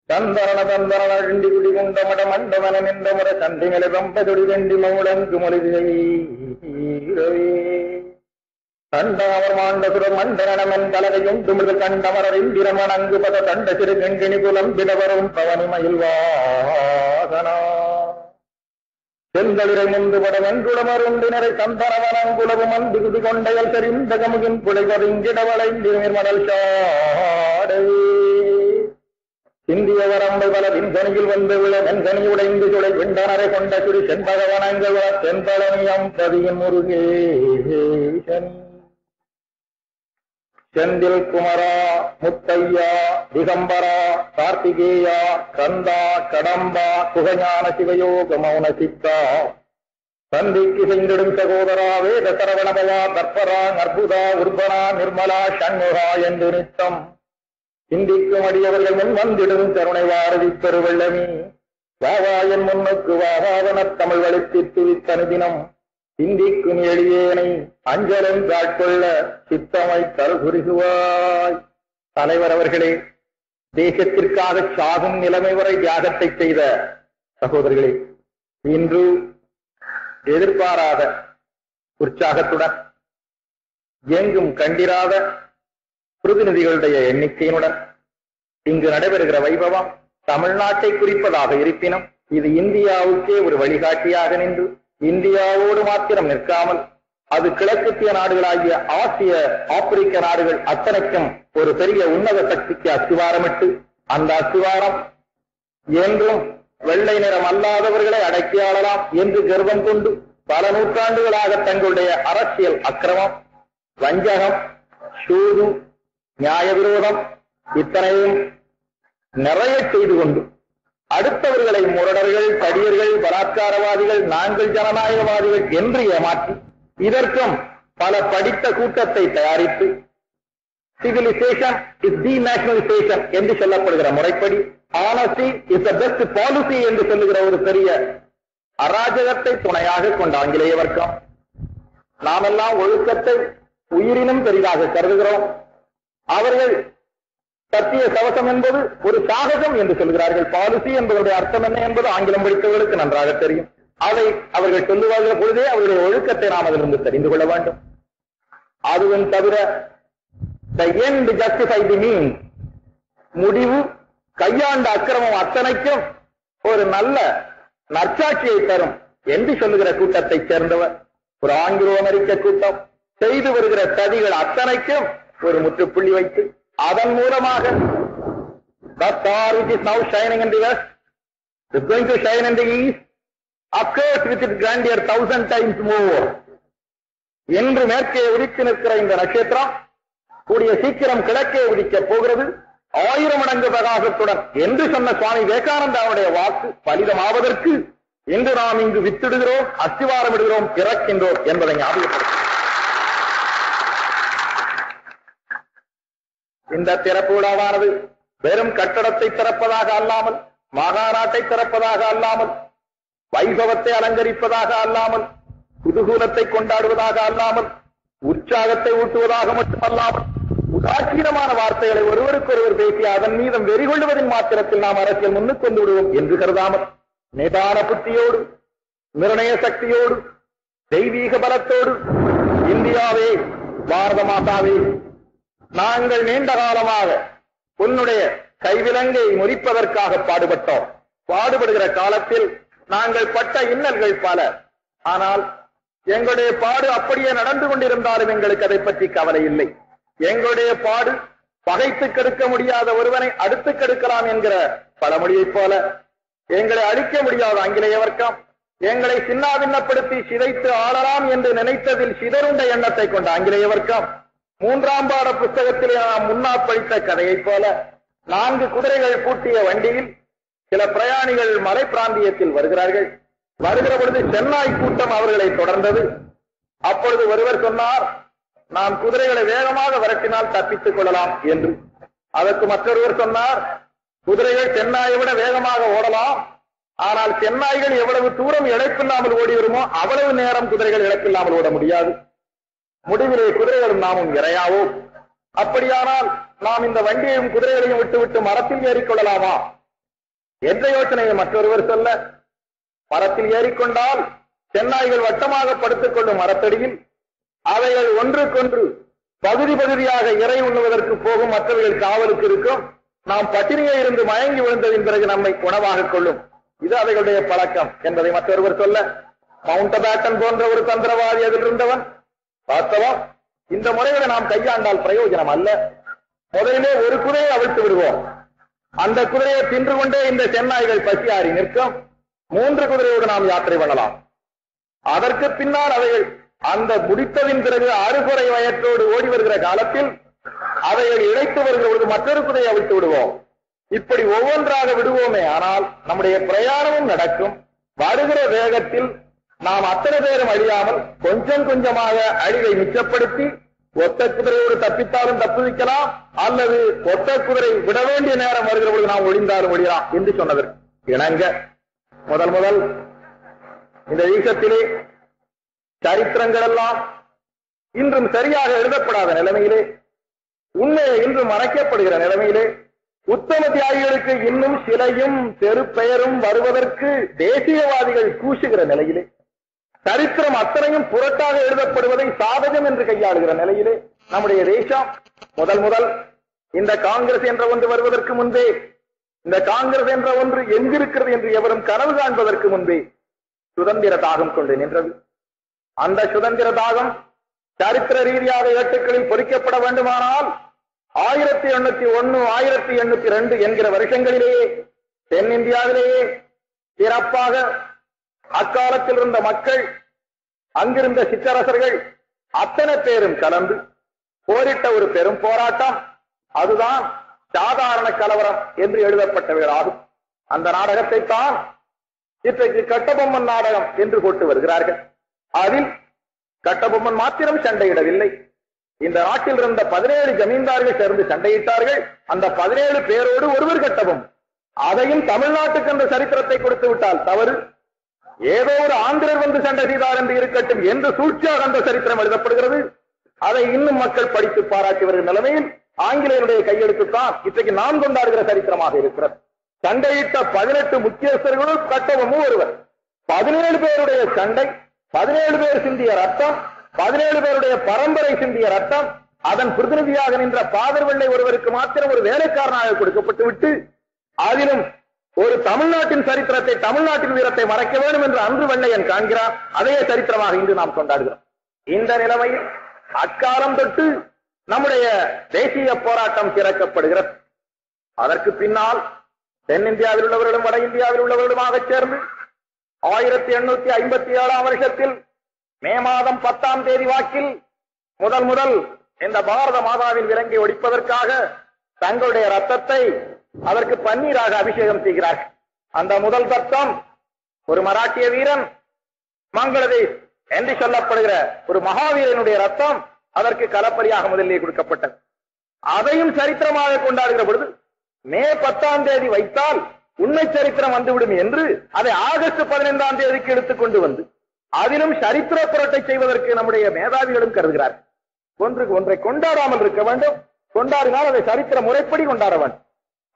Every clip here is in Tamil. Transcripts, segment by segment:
தந்தரண தந்தரண இண்டி குடி கொண்ட மட மண்டமன நின்ற முறை தந்திமலை ரம்பதுடி வெண்டி மௌளங்கு மொழிதை கண்டவர் மாண்டசுரர் மண்டனமன் கலகையும் துமிழ் கண்டமரர் இந்திரமன் அங்கு பத தண்ட சிறு கண்கிணி புலம் பிதவரும் பவனி மயில்வாசனா செந்தளிரை முந்துபட வெண்குளமருண்டினரை சந்தனவனங்குலவும் அன்பு குதி கொண்டையல் தெரிந்த கமுகின் புழைவதிங்கிடவளைந்திருமடல் சாடே இந்திய வரம்பு பல விண்கணியில் வந்து விழ வெண்கனி உடைந்து சுளை விண்டனரை கொண்ட சிறு செண்பகவனங்கள் தென்பழனியம் பதியின் முருகேசன் செந்தில் குமரா முத்தையா திகம்பரா கார்த்திகேயா கந்தா கடம்பா குகஞான சிவயோக மௌன சித்தா சந்திக்கு செங்கிடும் சகோதரா வேத சரவணபயா தர்பரா அற்புதா உர்பனா நிர்மலா சண்முகா என்று நித்தம் சிந்திக்கும் அடியவர்கள் முன் வந்திடும் கருணை வாரதி பெருவெள்ளமி வாவாயன் முன்னுக்கு வாவாவன தமிழ் வலித்திட்டு வித்தனுதினம் சிந்திக்கும் எளியேனை அஞ்சலும் காட்கொள்ள சித்தமை தருகுருகுவாய். தலைவர் அவர்களே, தேசத்திற்காக சாகும் நிலைமை வரை தியாகத்தை செய்த சகோதரர்களே, இன்று எதிர்பாராத உற்சாகத்துடன் எங்கும் கண்டிராத பிரதிநிதிகளுடைய எண்ணிக்கையினுடன் இங்கு நடைபெறுகிற வைபவம் தமிழ்நாட்டை குறிப்பதாக இருப்பினும் இது இந்தியாவுக்கே ஒரு வழிகாட்டியாக நின்று இந்தியாவோடு மாத்திரம் நிற்காமல் அது கிழக்கத்திய நாடுகளாகிய ஆசிய ஆப்பிரிக்க நாடுகள் அத்தனைக்கும் ஒரு பெரிய உன்னத சக்திக்கு அஸ்திவாரமிட்டு அந்த அஸ்திவாரம் என்றும் வெள்ளை நிறம் அல்லாதவர்களை அடக்கியாளலாம் என்று கர்வம் கொண்டு பல நூற்றாண்டுகளாக தங்களுடைய அரசியல் அக்கிரமம், வஞ்சகம், சூது, நியாய விரோதம் இத்தனையும் நிறைய செய்து கொண்டு அடுத்தவர்களை முரடர்கள், தடியர்கள், பலாத்காரவாதிகள், நாங்கள் ஜனநாயகவாதிகள் என்று ஏமாற்றி இதற்கும் பல படித்த கூட்டத்தை தயாரித்து சிவிலைசேஷன் இஸ் தி நேஷனலைசேஷன் என்று சொல்லப்படுகிற முறைப்படி honesty is the best policy என்று சொல்லுகிற ஒரு பெரிய அராஜகத்தை துணையாக கொண்ட ஆங்கிலேய வர்க்கம் நாமெல்லாம் ஒழுக்கத்தை உயிரினும் பெரிதாக கருதுகிறோம். அவர்கள் சத்திய கவசம் என்பது ஒரு சாகசம் என்று சொல்கிறார்கள். பாலிசி என்பதனுடைய அர்த்தம் என்ன என்பது ஆங்கிலம் படித்தவர்களுக்கு நன்றாக தெரியும். அதை அவர்கள் சொல்லுவார்கள் பொழுதே அவருடைய ஒழுக்கத்தை நாம் அதிலிருந்து தெரிந்து கொள்ள வேண்டும். அதுவும் தவிர the end justify the means, முடிவு கையாண்ட அக்கிரமம் அத்தனைக்கும் ஒரு நல்ல நற்சாட்சியை தரும் என்று சொல்லுகிற கூட்டத்தை சேர்ந்தவர் ஒரு ஆங்கிலோ அமெரிக்க கூட்டம் செய்து வருகிற சதிகள் அத்தனைக்கும் ஒரு முற்றுப்புள்ளி வைத்து அதன் மூலமாக the star which is now shining in the west is going to shine in the east, of course with its grandeur 1000 times more என்று மேற்கே உதித்து நிற்கிற இந்த நட்சத்திரம் கூடிய சீக்கிரம் கிழக்கே உதிக்க போகிறது 1000 மடங்கு பிரகாசத்துடன் என்று சொன்ன சுவாமி விவேகானந்தாவுடைய வாக்கு பலிதமாவதற்கு இன்று நாம் இங்கு வித்திடுகிறோம், அஸ்திவாரம் இடுகிறோம், பிறக்கின்றோம் என்பதை ஞாபகப்படுத்தும். இந்த திறப்பு விழாவானது வெறும் கட்டடத்தை திறப்பதாக அல்லாமல், மாகாணாட்டை திறப்பதாக அல்லாமல், வைபவத்தை அலங்கரிப்பதாக அல்லாமல், குதூகூலத்தை கொண்டாடுவதாக அல்லாமல், உற்சாகத்தை ஊட்டுவதாக மட்டுமல்லாமல், உதாசீனமான வார்த்தைகளை ஒருவருக்கொருவர் பேசி அதன் மீதும் வெறிகொள்வதன் மாத்திரத்தில் நாம் அரசியல் முன்னுக்கு கொண்டு விடுவோம் என்று கருதாமல் நிதான புத்தியோடு, நிர்ணய சக்தியோடு, தெய்வீக பலத்தோடு இந்தியாவே, பாரத மாதாவே, நாங்கள் நீண்ட காலமாக உன்னுடைய கைவிலங்கை முறிப்பதற்காக பாடுபட்டோம். பாடுபடுகிற காலத்தில் நாங்கள் பட்ட இன்னல்கள் பல. ஆனால் எங்களுடைய பாடு அப்படியே நடந்து கொண்டிருந்தாலும் எங்களுக்கு அதை பற்றி கவலை இல்லை. எங்களுடைய பாடு பகைத்து கெடுக்க முடியாத ஒருவனை அடுத்து கெடுக்கலாம் என்கிற பழமொழியைப் போல எங்களை அழிக்க முடியாத ஆங்கிலேய வர்க்கம் எங்களை சின்னாபின்னப்படுத்தி சிதைத்து ஆளலாம் என்று நினைத்ததில் சிதறுண்ட எண்ணத்தை கொண்ட ஆங்கிலேய வர்க்கம் 3ஆம் பாட புத்தகத்திலே நாம் முன்னால் படித்த கதையைப் போல 4 குதிரைகள் பூட்டிய வண்டியில் சில பிரயாணிகள் மலை பிராந்தியத்தில் வருகிறார்கள். வருகிற பொழுது சென்னாய் கூட்டம் அவர்களை தொடர்ந்தது. அப்பொழுது ஒருவர் சொன்னார், நாம் குதிரைகளை வேகமாக விரட்டினால் தப்பித்துக் கொள்ளலாம் என்று. அதற்கு மற்றொருவர் சொன்னார், குதிரைகள் சென்னாயை விட வேகமாக ஓடலாம், ஆனால் சென்னாய்கள் எவ்வளவு தூரம் இழைப்பில்லாமல் ஓடி வருமோ அவ்வளவு நேரம் குதிரைகள் இழைப்பில்லாமல் ஓட முடியாது. முடிவிலே குதிரைகளும் நாமும் இறையாவோம். அப்படியானால் நாம் இந்த வண்டியையும் குதிரைகளையும் விட்டுவிட்டு மரத்தில் ஏறிக்கொள்ளலாமா என்ற யோசனையை மற்றொருவர் சொல்ல, மரத்தில் ஏறிக்கொண்டால் சென்னாய்கள் வட்டமாக படுத்துக் கொள்ளும் மரத்தடியில் அவைகள் ஒன்றுக்கொன்று பகுதி பகுதியாக இறை உண்ணுவதற்கு போகும், மற்றவைகள் காவலுக்கு இருக்கும். நாம் பட்டினியே இருந்து மயங்கி விழுந்ததின் பிறகு நம்மை உணவாக கொள்ளும். இது அவைகளுடைய பழக்கம் என்பதை மற்றொருவர் சொல்ல, மவுண்ட் பேட்டன் போன்ற ஒரு தந்திரவாதி அதில் இருந்தவன், வாஸ்தவம் இந்த முறைகளை நாம் கையாண்டால் பிரயோஜனம் அல்ல. முதலிலே ஒரு குதிரையை அவிழ்த்து விடுவோம். அந்த குதிரையை தின்று கொண்டே இந்த சென்னாய்கள் பசியாறி நிற்கும். 3 குதிரையோடு நாம் யாத்திரை பண்ணலாம். அதற்கு பின்னால் அவைகள் அந்த முடித்ததின் பிறகு அறுகுறை வயற்றோடு ஓடி வருகிற காலத்தில் அவைகள் இழைத்து வருகிற பொழுது மற்றொரு குதிரையை அவிழ்த்து விடுவோம். இப்படி ஒவ்வொன்றாக விடுவோமே, ஆனால் நம்முடைய பிரயாணமும் நடக்கும். வருகிற வேகத்தில் நாம் அத்தனை பேரும் அழியாமல் கொஞ்சம் கொஞ்சமாக அழிவை மிச்சப்படுத்தி ஒத்த குதிரையோடு தப்பித்தாலும் தப்புவிக்கலாம், அல்லது ஒத்த குதிரை விட வேண்டிய நேரம் வருகிற பொழுது நாம் ஒழிந்தாலும் ஒழியலாம் என்று சொன்னதற்கு இணங்க முதல் இந்த ஈசத்திலே சரித்திரங்கள் எல்லாம் இன்றும் சரியாக எழுதப்படாத நிலைமையிலே, உண்மையை இன்றும் மறைக்கப்படுகிற நிலைமையிலே, உத்தம தியாகிகளுக்கு இன்னும் சிலையும் பெயரும் வருவதற்கு தேசியவாதிகள் கூசுகிற நிலையிலே, சரித்திரம் அத்தனையும் புரட்டாக எழுதப்படுவதை சாதகம் என்று கையாளுகிற நிலையிலே, நம்முடைய தேசம் முதல் இந்த காங்கிரஸ் என்ற ஒன்று வருவதற்கு முன்பே, இந்த காங்கிரஸ் என்ற ஒன்று எங்கிருக்கிறது என்று எவரும் கனவு காண்பதற்கு முன்பே சுதந்திர தாகம் கொண்டு நின்றது. அந்த சுதந்திர தாகம் சரித்திர ரீதியாக ஏட்டுக்களில் பொறிக்கப்பட வேண்டுமானால் 1801, 1802 என்கிற வருஷங்களிலேயே தென்னிந்தியாவிலேயே சிறப்பாக அக்காலத்தில் இருந்த மக்கள், அங்கிருந்த சிற்றரசர்கள் அத்தனை பேரும் கலந்து போரிட்ட ஒரு பெரும் போராட்டம். அதுதான் சாதாரண கலவரம் என்று எழுதப்பட்டவைகளாகும். அந்த நாடகத்தை தான் இன்றைக்கு கட்டபொம்மன் நாடகம் என்று போட்டு வருகிறார்கள். அதில் கட்டபொம்மன் மாத்திரம் சண்டையிடவில்லை. இந்த நாட்டில் இருந்த 17 ஜமீன்தார்கள் சேர்ந்து சண்டையிட்டார்கள். அந்த 17 பேரோடு ஒருவர் கட்டபொம்மன். அதையும் தமிழ்நாட்டுக்கு என்ற சரித்திரத்தை கொடுத்து விட்டால் தவறு. ஏதோ ஒரு ஆந்திரர் வந்து சண்டை செய்தார் என்று இருக்கட்டும் என்று சூழ்ச்சியாக அந்த சரித்திரம் எழுதப்படுகிறது. அதை இன்னும் மக்கள் படித்து பாராட்டி வருகிற நிலைமையில் ஆங்கிலேயருடைய கையெழுத்துத்தான் இன்றைக்கு நாம் கொண்டாடுகிற சரித்திரமாக இருக்கிறது. சண்டையிட்ட 18 முக்கியஸ்தர்களும் கட்டபொம்மன் ஒருவர். 17 பேருடைய சண்டை, 17 பேர் சிந்திய ரத்தம், 17 பேருடைய பரம்பரை சிந்திய ரத்தம், அதன் பிரதிநிதியாக நின்ற பாதர் வெள்ளை ஒருவருக்கு மாத்திரம் ஒரு வேலைக்காரனாக கொடுக்கப்பட்டு விட்டு, அதிலும் ஒரு தமிழ்நாட்டின் சரித்திரத்தை, தமிழ்நாட்டின் வீரத்தை மறைக்க வேண்டும் என்று அன்று வெள்ளையன் காண்கிறார். அதே சரித்திரமாக இன்று நாம் கொண்டாடுகிறோம். இந்த நிலைமையில் அக்காலம் தொட்டு நம்முடைய தேசிய போராட்டம் திறக்கப்படுகிறது. அதற்கு பின்னால் தென்னிந்தியாவில் உள்ளவர்களும் வட இந்தியாவில் உள்ளவர்களுமாக சேர்ந்து 1857 வருஷத்தில் மே மாதம் 10ஆம் தேதி வாக்கில் முதல் இந்த பாரத மாதாவின் விலங்கை ஒடிப்பதற்காக தங்களுடைய ரத்தத்தை அதற்கு பன்னீராக அபிஷேகம் செய்கிறார்கள். அந்த முதல் தத்தம் ஒரு மராட்டிய வீரன், மங்களதேஷ் என்று சொல்லப்படுகிற ஒரு மகாவீரனுடைய ரத்தம் அதற்கு கலப்பரியாக முதலிலே கொடுக்கப்பட்டது. அதையும் சரித்திரமாக கொண்டாடுகிற பொழுது மே 10ஆம் தேதி வைத்தால் உண்மை சரித்திரம் வந்துவிடும் என்று அதை ஆகஸ்ட் 15ஆம் தேதிக்கு எடுத்துக் கொண்டு வந்து அதிலும் சரித்திர புரட்டை செய்வதற்கு நம்முடைய மேதாவிகளும் கருதுகிறார்கள். ஒன்றை கொண்டாடாமல் இருக்க வேண்டும், கொண்டாடினால் அதை சரித்திர முறைப்படி கொண்டாட வேண்டும்.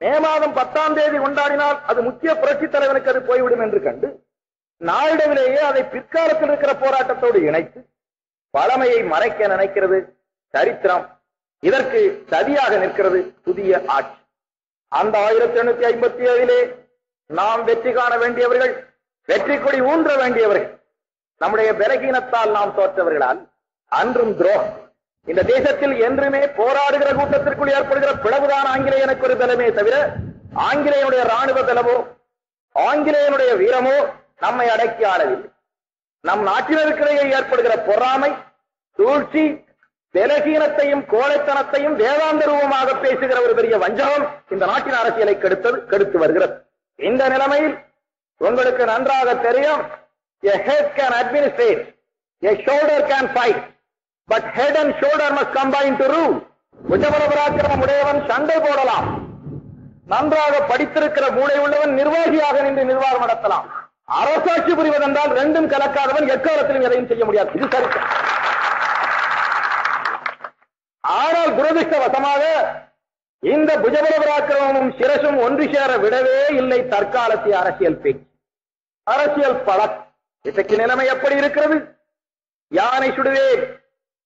மே மாதம் 10ஆம் தேதி கொண்டாடினால் அது முக்கிய புரட்சி தலைவனுக்கு அது போய்விடும் என்று கண்டு நாளிடவிலேயே அதை பிற்காலத்தில் இருக்கிற போராட்டத்தோடு இணைத்து பழமையை மறைக்க நினைக்கிறது சரித்திரம். இதற்கு சதியாக நிற்கிறது புதிய ஆட்சி. அந்த 1857 நாம் வெற்றி காண வேண்டியவர்கள், வெற்றி கொடி ஊன்ற வேண்டியவர்கள். நம்முடைய பலகீனத்தால் நாம் தோற்றவர்களால் அன்றும் துரோகம். இந்த தேசத்தில் என்றுமே போராடுகிற கூட்டத்திற்குள் ஏற்படுகிற பிளவுதான் ஆங்கிலேயனுக்கு ஒரு பலமே தவிர ஆங்கிலேயனுடைய ராணுவ பலமோ ஆங்கிலேயனுடைய வீரமோ நம்மை அடக்கி ஆளவில்லை. நம் நாட்டினருக்கிடையே ஏற்படுகிற பொறாமை, சூழ்ச்சி, பலகீனத்தையும் கோழைத்தனத்தையும் வேதாந்த ரூபமாக பேசுகிற ஒரு பெரிய வஞ்சகம் இந்த நாட்டின் அரசியலை கெடுத்து வருகிறது. இந்த நிலைமையில் உங்களுக்கு நன்றாக தெரியும், a head can administrate, a shoulder can fight, but head and shoulder must combine to rule. புஜபலபராக்கிரமம் உடையவன் சண்டை போடலாம், நன்றாக படித்திருக்கிற மூளை உள்ளவன் நிர்வாகியாக நின்று நிர்வாகம் நடத்தலாம். அரசாட்சி புரிவதென்றால் ரெண்டும் கலக்காதவன் எக்காலத்திலும் எதையும் செய்ய முடியாது. இது சரித்திரம். ஆனால் துரதிருஷ்டவசமாக இந்த புஜபல பராக்கிரமமும் சிரசும் ஒன்று சேர விடவே இல்லை தற்காலத்திய அரசியல் பேச்சு, அரசியல் பழக்கம். இன்றைக்கு நிலைமை எப்படி இருக்கிறது? யானை சுடுவேன்,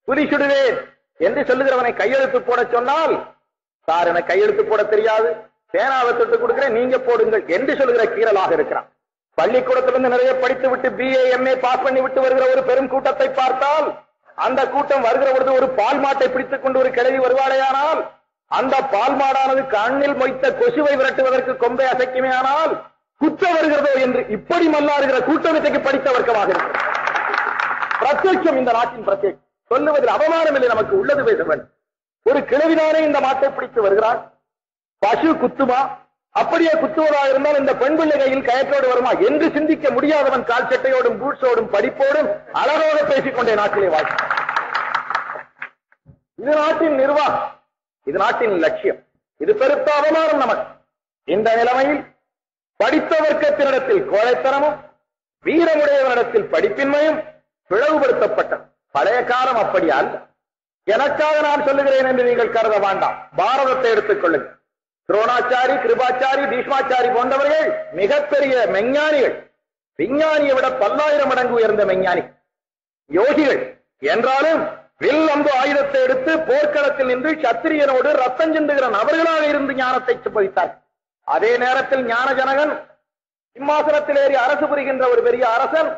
புலி சுடுவேன் என்று சொல்லுகிறவனை கையெழுத்து போட சொன்னால், சார் எனக்கு கையெழுத்து போட தெரியாது, பேனாவை தொட்டு கொடுக்கிறேன், நீங்க போடுங்கள் என்று சொல்லுகிற கீரலாக இருக்கிறான். பள்ளிக்கூடத்திலிருந்து நிறைய படித்து விட்டு BA MA பாஸ் பண்ணி விட்டு வருகிற ஒரு பெரும் கூட்டத்தை பார்த்தால், அந்த கூட்டம் வருகிற பொழுது ஒரு பால் மாட்டை பிடித்துக் கொண்டு ஒரு கிழவி வருவாளையானால், அந்த பால் மாடானது கண்ணில் மொய்த்த கொசுவை விரட்டுவதற்கு கொம்பை அசைக்குமே ஆனால் குற்ற வருகிறதோ என்று இப்படி மல்லாறுகிற கூட்டமைக்கு படித்த வர்க்கமாக இருக்கிறது. பிரத்யட்சம் இந்த நாட்டின் பிரத்யேகம். சொல்லுவதில் அவமானம் இல்லை, நமக்கு உள்ளது பேச வேண்டும். ஒரு கிழவிதானே இந்த மாட்டை பிடித்து வருகிறார். பசு குத்துமா? அப்படியே குத்துவதாக இருந்தால் இந்த பெண் பிள்ளை கையில் கயற்றோடு வருமா என்று சிந்திக்க முடியாதவன் கால் சட்டையோடும் பூட்ஸோடும் படிப்போடும் அழகாக பேசிக்கொண்டே நாட்டிலே வாழ்க்கை. இது நாட்டின் நிர்வாகம், இது நாட்டின் லட்சியம். இது பெருத்த அவமானம் நமக்கு. இந்த நிலைமையில் படித்த வர்க்கத்தினிடத்தில் கோழைத்தனமும் வீரமுடையவனிடத்தில் படிப்பின்மையும் பிளவுபடுத்தப்பட்டது. பழைய காலம் அப்படி அல்ல. எனக்காக நான் சொல்லுகிறேன் என்று நீங்கள் கருத வேண்டாம். பாரதத்தை எடுத்துக் கொள்ளுங்கள். துரோணாச்சாரி, கிருபாச்சாரி, பீஷ்மாச்சாரி போன்றவர்கள் மிகப்பெரிய மெஞ்ஞானிகள், விஞ்ஞானியை விட 10,000 மடங்கு உயர்ந்த மெஞ்ஞானி யோகிகள் என்றாலும் வில் அம்பு ஆயுதத்தை எடுத்து போர்க்களத்தில் நின்று சத்திரியனோடு ரத்தம் சிந்துகிற நபர்களாக இருந்து ஞானத்தை பதித்தார். அதே நேரத்தில் ஞான ஜனகன் சிம்மாசனத்தில் ஏறி அரசு புரிகின்ற ஒரு பெரிய அரசன்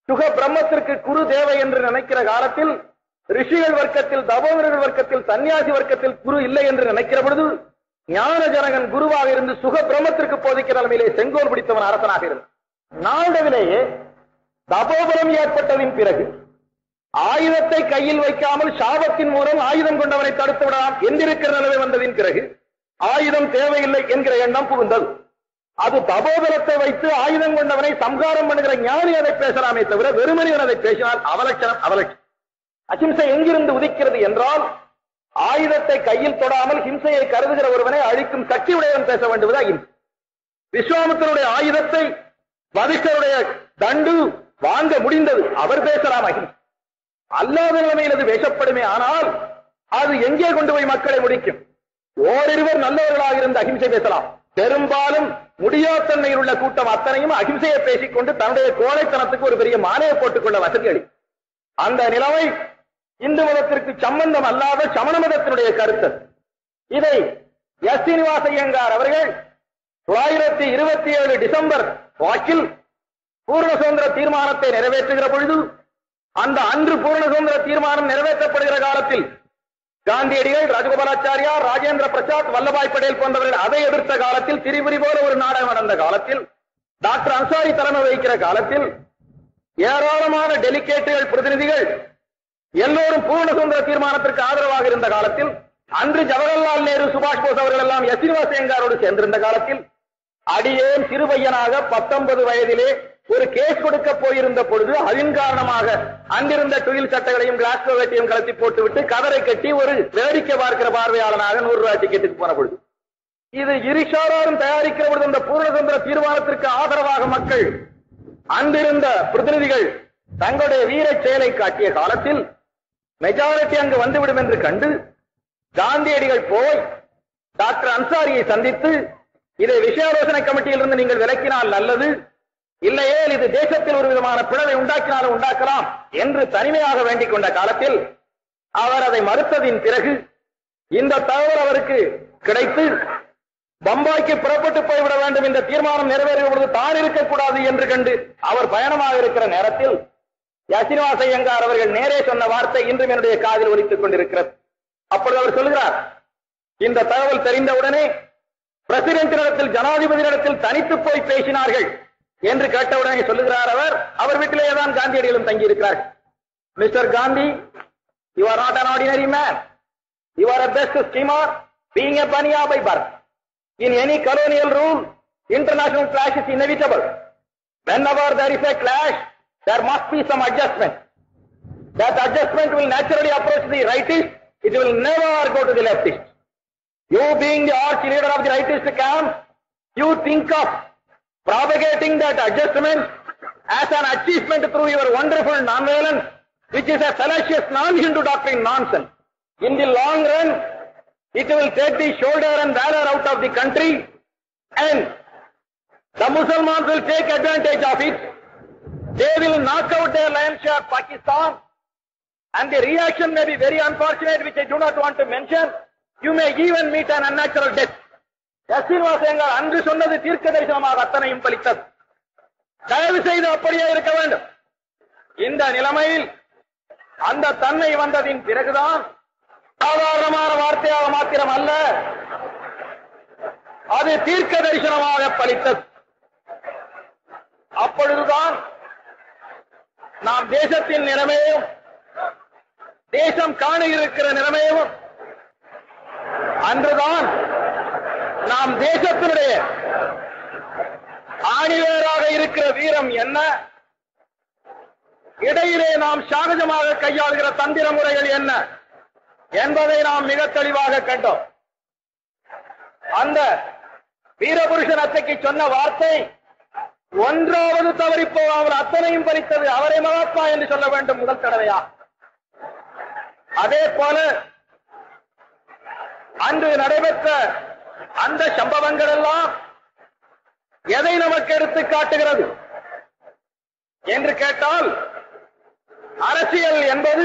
சுக பிரம்மத்திற்கு குரு தேவை என்று நினைக்கிற காலத்தில் ரிஷிகள் வர்க்கத்தில், தபோதரர்கள் வர்க்கத்தில், சன்னியாசி வர்க்கத்தில் குரு இல்லை என்று நினைக்கிற பொழுது ஞான ஜனகன் குருவாக இருந்து சுக பிரம்மத்திற்கு போதிக்கிற நிலையிலே செங்கோல் பிடித்தவன் அரசனாக இருந்தான். நாடவிலேயே தபோபலம் ஏற்பட்டதின் பிறகு ஆயுதத்தை கையில் வைக்காமல் சாபத்தின் மூலம் ஆயுதம் கொண்டவனை தடுத்து விடலாம் என்றிருக்கிற நிலைமை வந்ததின் பிறகு ஆயுதம் தேவையில்லை என்கிற எண்ணம் புகுந்தது. அது தபோபலத்தை வைத்து ஆயுதம் கொண்டவனை சம்ஹாரம் பண்ணுகிற ஞானி அதை பேசலாமே தவிர வெறுமனிவன் அதை பேசினால் அவலட்சணம். அஹிம்சை எங்கிருந்து உதிக்கிறது என்றால், ஆயுதத்தை கையில் தொடாமல் ஹிம்சையை கருதுகிற ஒருவனை அழிக்கும் சக்தி உடையவன் பேச வேண்டுவது அஹிம்சை. விஸ்வாமித்திரனுடைய ஆயுதத்தை வசிஷ்டருடைய தண்டு வாங்க முடிந்தது, அவர் பேசலாம் அஹிம்சை. அல்லாத நிலைமையில் அது பேசப்படுமே ஆனால் அது எங்கே கொண்டு போய் மக்களை முடிக்கும்? ஓரிருவர் நல்லவர்களாக இருந்த அஹிம்சை பேசலாம். பெரும்பாலும் முடியாத்தன்மையில் உள்ள கூட்டம் அத்தனையும் அஹிம்சையை பேசிக்கொண்டு தன்னுடைய கோழைத்தனத்துக்கு ஒரு பெரிய மாலையை போட்டுக் கொள்ள வசதி அளி. அந்த நிலைமை இந்து மதத்திற்கு சம்பந்தம் அல்லாத சமண மதத்தினுடைய கருத்து. இதை எஸ். சீனிவாச ஐயங்கார் அவர்கள் 1927 டிசம்பர் வாக்கில் பூர்ண சுதந்திர தீர்மானத்தை நிறைவேற்றுகிற பொழுது, அந்த அன்று பூர்ண சுதந்திர தீர்மானம் நிறைவேற்றப்படுகிற காலத்தில் காந்தியடிகள், ராஜகோபாலாச்சாரியார், ராஜேந்திர பிரசாத், வல்லபாய் படேல் போன்றவர்கள் அதை எதிர்த்த காலத்தில், திரிபுரி போல ஒரு நாடகம் நடந்த காலத்தில், டாக்டர் அன்சாரி தலைமை வகிக்கிற காலத்தில் ஏராளமான டெலிகேட்டுகள், பிரதிநிதிகள் எல்லோரும் பூர்ண சுதந்திர தீர்மானத்திற்கு ஆதரவாக இருந்த காலத்தில், அன்று ஜவஹர்லால் நேரு, சுபாஷ் போஸ் அவர்கள் எல்லாம் எஸ். சீனிவாச ஐயங்காரோடு சேர்ந்திருந்த காலத்தில், அடியேன் சிறுபையனாக 19 வயதிலே ஒரு கேஸ் கொடுக்க போயிருந்த பொழுது அதன் காரணமாக அங்கிருந்த டுயில் சட்டைகளையும் கிளாஸ் வேட்டையும் கலத்தி போட்டுவிட்டு கதரை கட்டி ஒரு வேடிக்கை பார்க்கிற பார்வையாளனாக 100 ரூபாய் டிக்கெட்டுக்கு போன பொழுது, இது இருசாராரும் தயாரிக்கிற பொழுது அந்த பூர்ண சுதந்திர தீர்மானத்திற்கு ஆதரவாக மக்கள், அங்கிருந்த பிரதிநிதிகள் தங்களுடைய வீர செயலை காட்டிய காலத்தில் மெஜாரிட்டி அங்கு வந்துவிடும் என்று கண்டு காந்தியடிகள் போய் டாக்டர் அன்சாரியை சந்தித்து, இதை விஷயாலோசனை கமிட்டியில் இருந்து நீங்கள் விலக்கினால் நல்லது, இல்லையே இது தேசத்தில் ஒரு விதமான பிளவை உண்டாக்கினாலும் உண்டாக்கலாம் என்று தனிமையாக வேண்டிக் கொண்ட காலத்தில் அவர் அதை மறுத்ததின் பிறகு இந்த தகவல் அவருக்கு கிடைத்து பம்பாய்க்கு புறப்பட்டு போய்விட வேண்டும், இந்த தீர்மானம் நிறைவேறிய பொழுது தான் இருக்கக்கூடாது என்று கண்டு அவர் பயணமாக இருக்கிற நேரத்தில் எஸ். சீனிவாச ஐயங்கார் அவர்கள் நேரே சொன்ன வார்த்தை இன்றும் என்னுடைய காதில் ஒலித்துக் கொண்டிருக்கிறது. அப்பொழுது அவர் சொல்கிறார், இந்த தகவல் தெரிந்தவுடனே பிரசிடென்டினிடத்தில், ஜனாதிபதியிடத்தில் தனித்து போய் பேசினார்கள் என்று கேட்டவுடனே சொல்லுகிறார் அவர் வீட்டிலேயே தான் காந்தியடிகளும் தங்கி இருக்கிறார்கள். Mister Gandhi, you are not an ordinary man. You are a best schemer, being a Baniya by birth. In any colonial rule, international clash is inevitable. Whenever there is a clash, there must be some adjustment. That adjustment will naturally approach the rightist, it will never go to the leftist. You being the arch leader of the rightist camp, you think of propagating that adjustment as an achievement through your wonderful nonviolence, which is a salacious non-Hindu doctrine nonsense. In the long run, It will take the shoulder and valor out of the country, and the Muslims will take advantage of it. They will knock out their lion share Pakistan, and the reaction may be very unfortunate, which I do not want to mention. You may even meet an unnatural death. எஸ்ரீனிவாசன் அன்று சொன்னது தீர்க்க தரிசனமாக அத்தனையும் பலித்தது. தயவு செய்து அப்படியே இருக்க வேண்டும். இந்த நிலைமையில் அந்த தன்மை வந்ததின் பிறகுதான் சாதாரணமான வார்த்தையாக மாத்திரம் அல்ல, அது தீர்க்க தரிசனமாக பலித்தது. அப்பொழுதுதான் நாம் தேசத்தின் நிலைமையும் தேசம் காண இருக்கிற நிலைமையும் அன்றுதான் நாம் தேசத்தினுடைய ஆணிவேராக இருக்கிற வீரம் என்ன, இடையிலே நாம் சாகஜமாக கையாளுகிற தந்திர முறைகள் என்ன என்பதை நாம் மிக தெளிவாக கண்டோம். அந்த வீரபுருஷன் அத்தைக்கு சொன்ன வார்த்தை ஒன்றாவது தவறி போகாமல் அத்தனையும் பறித்தது. அவரை மகாத்மா என்று சொல்ல வேண்டும் முதல் தடவையா. அதே போல அன்று நடைபெற்ற அந்த சம்பவங்கள் எல்லாம் எதை நமக்கு எடுத்து காட்டுகிறது என்று கேட்டால், அரசியல் என்பது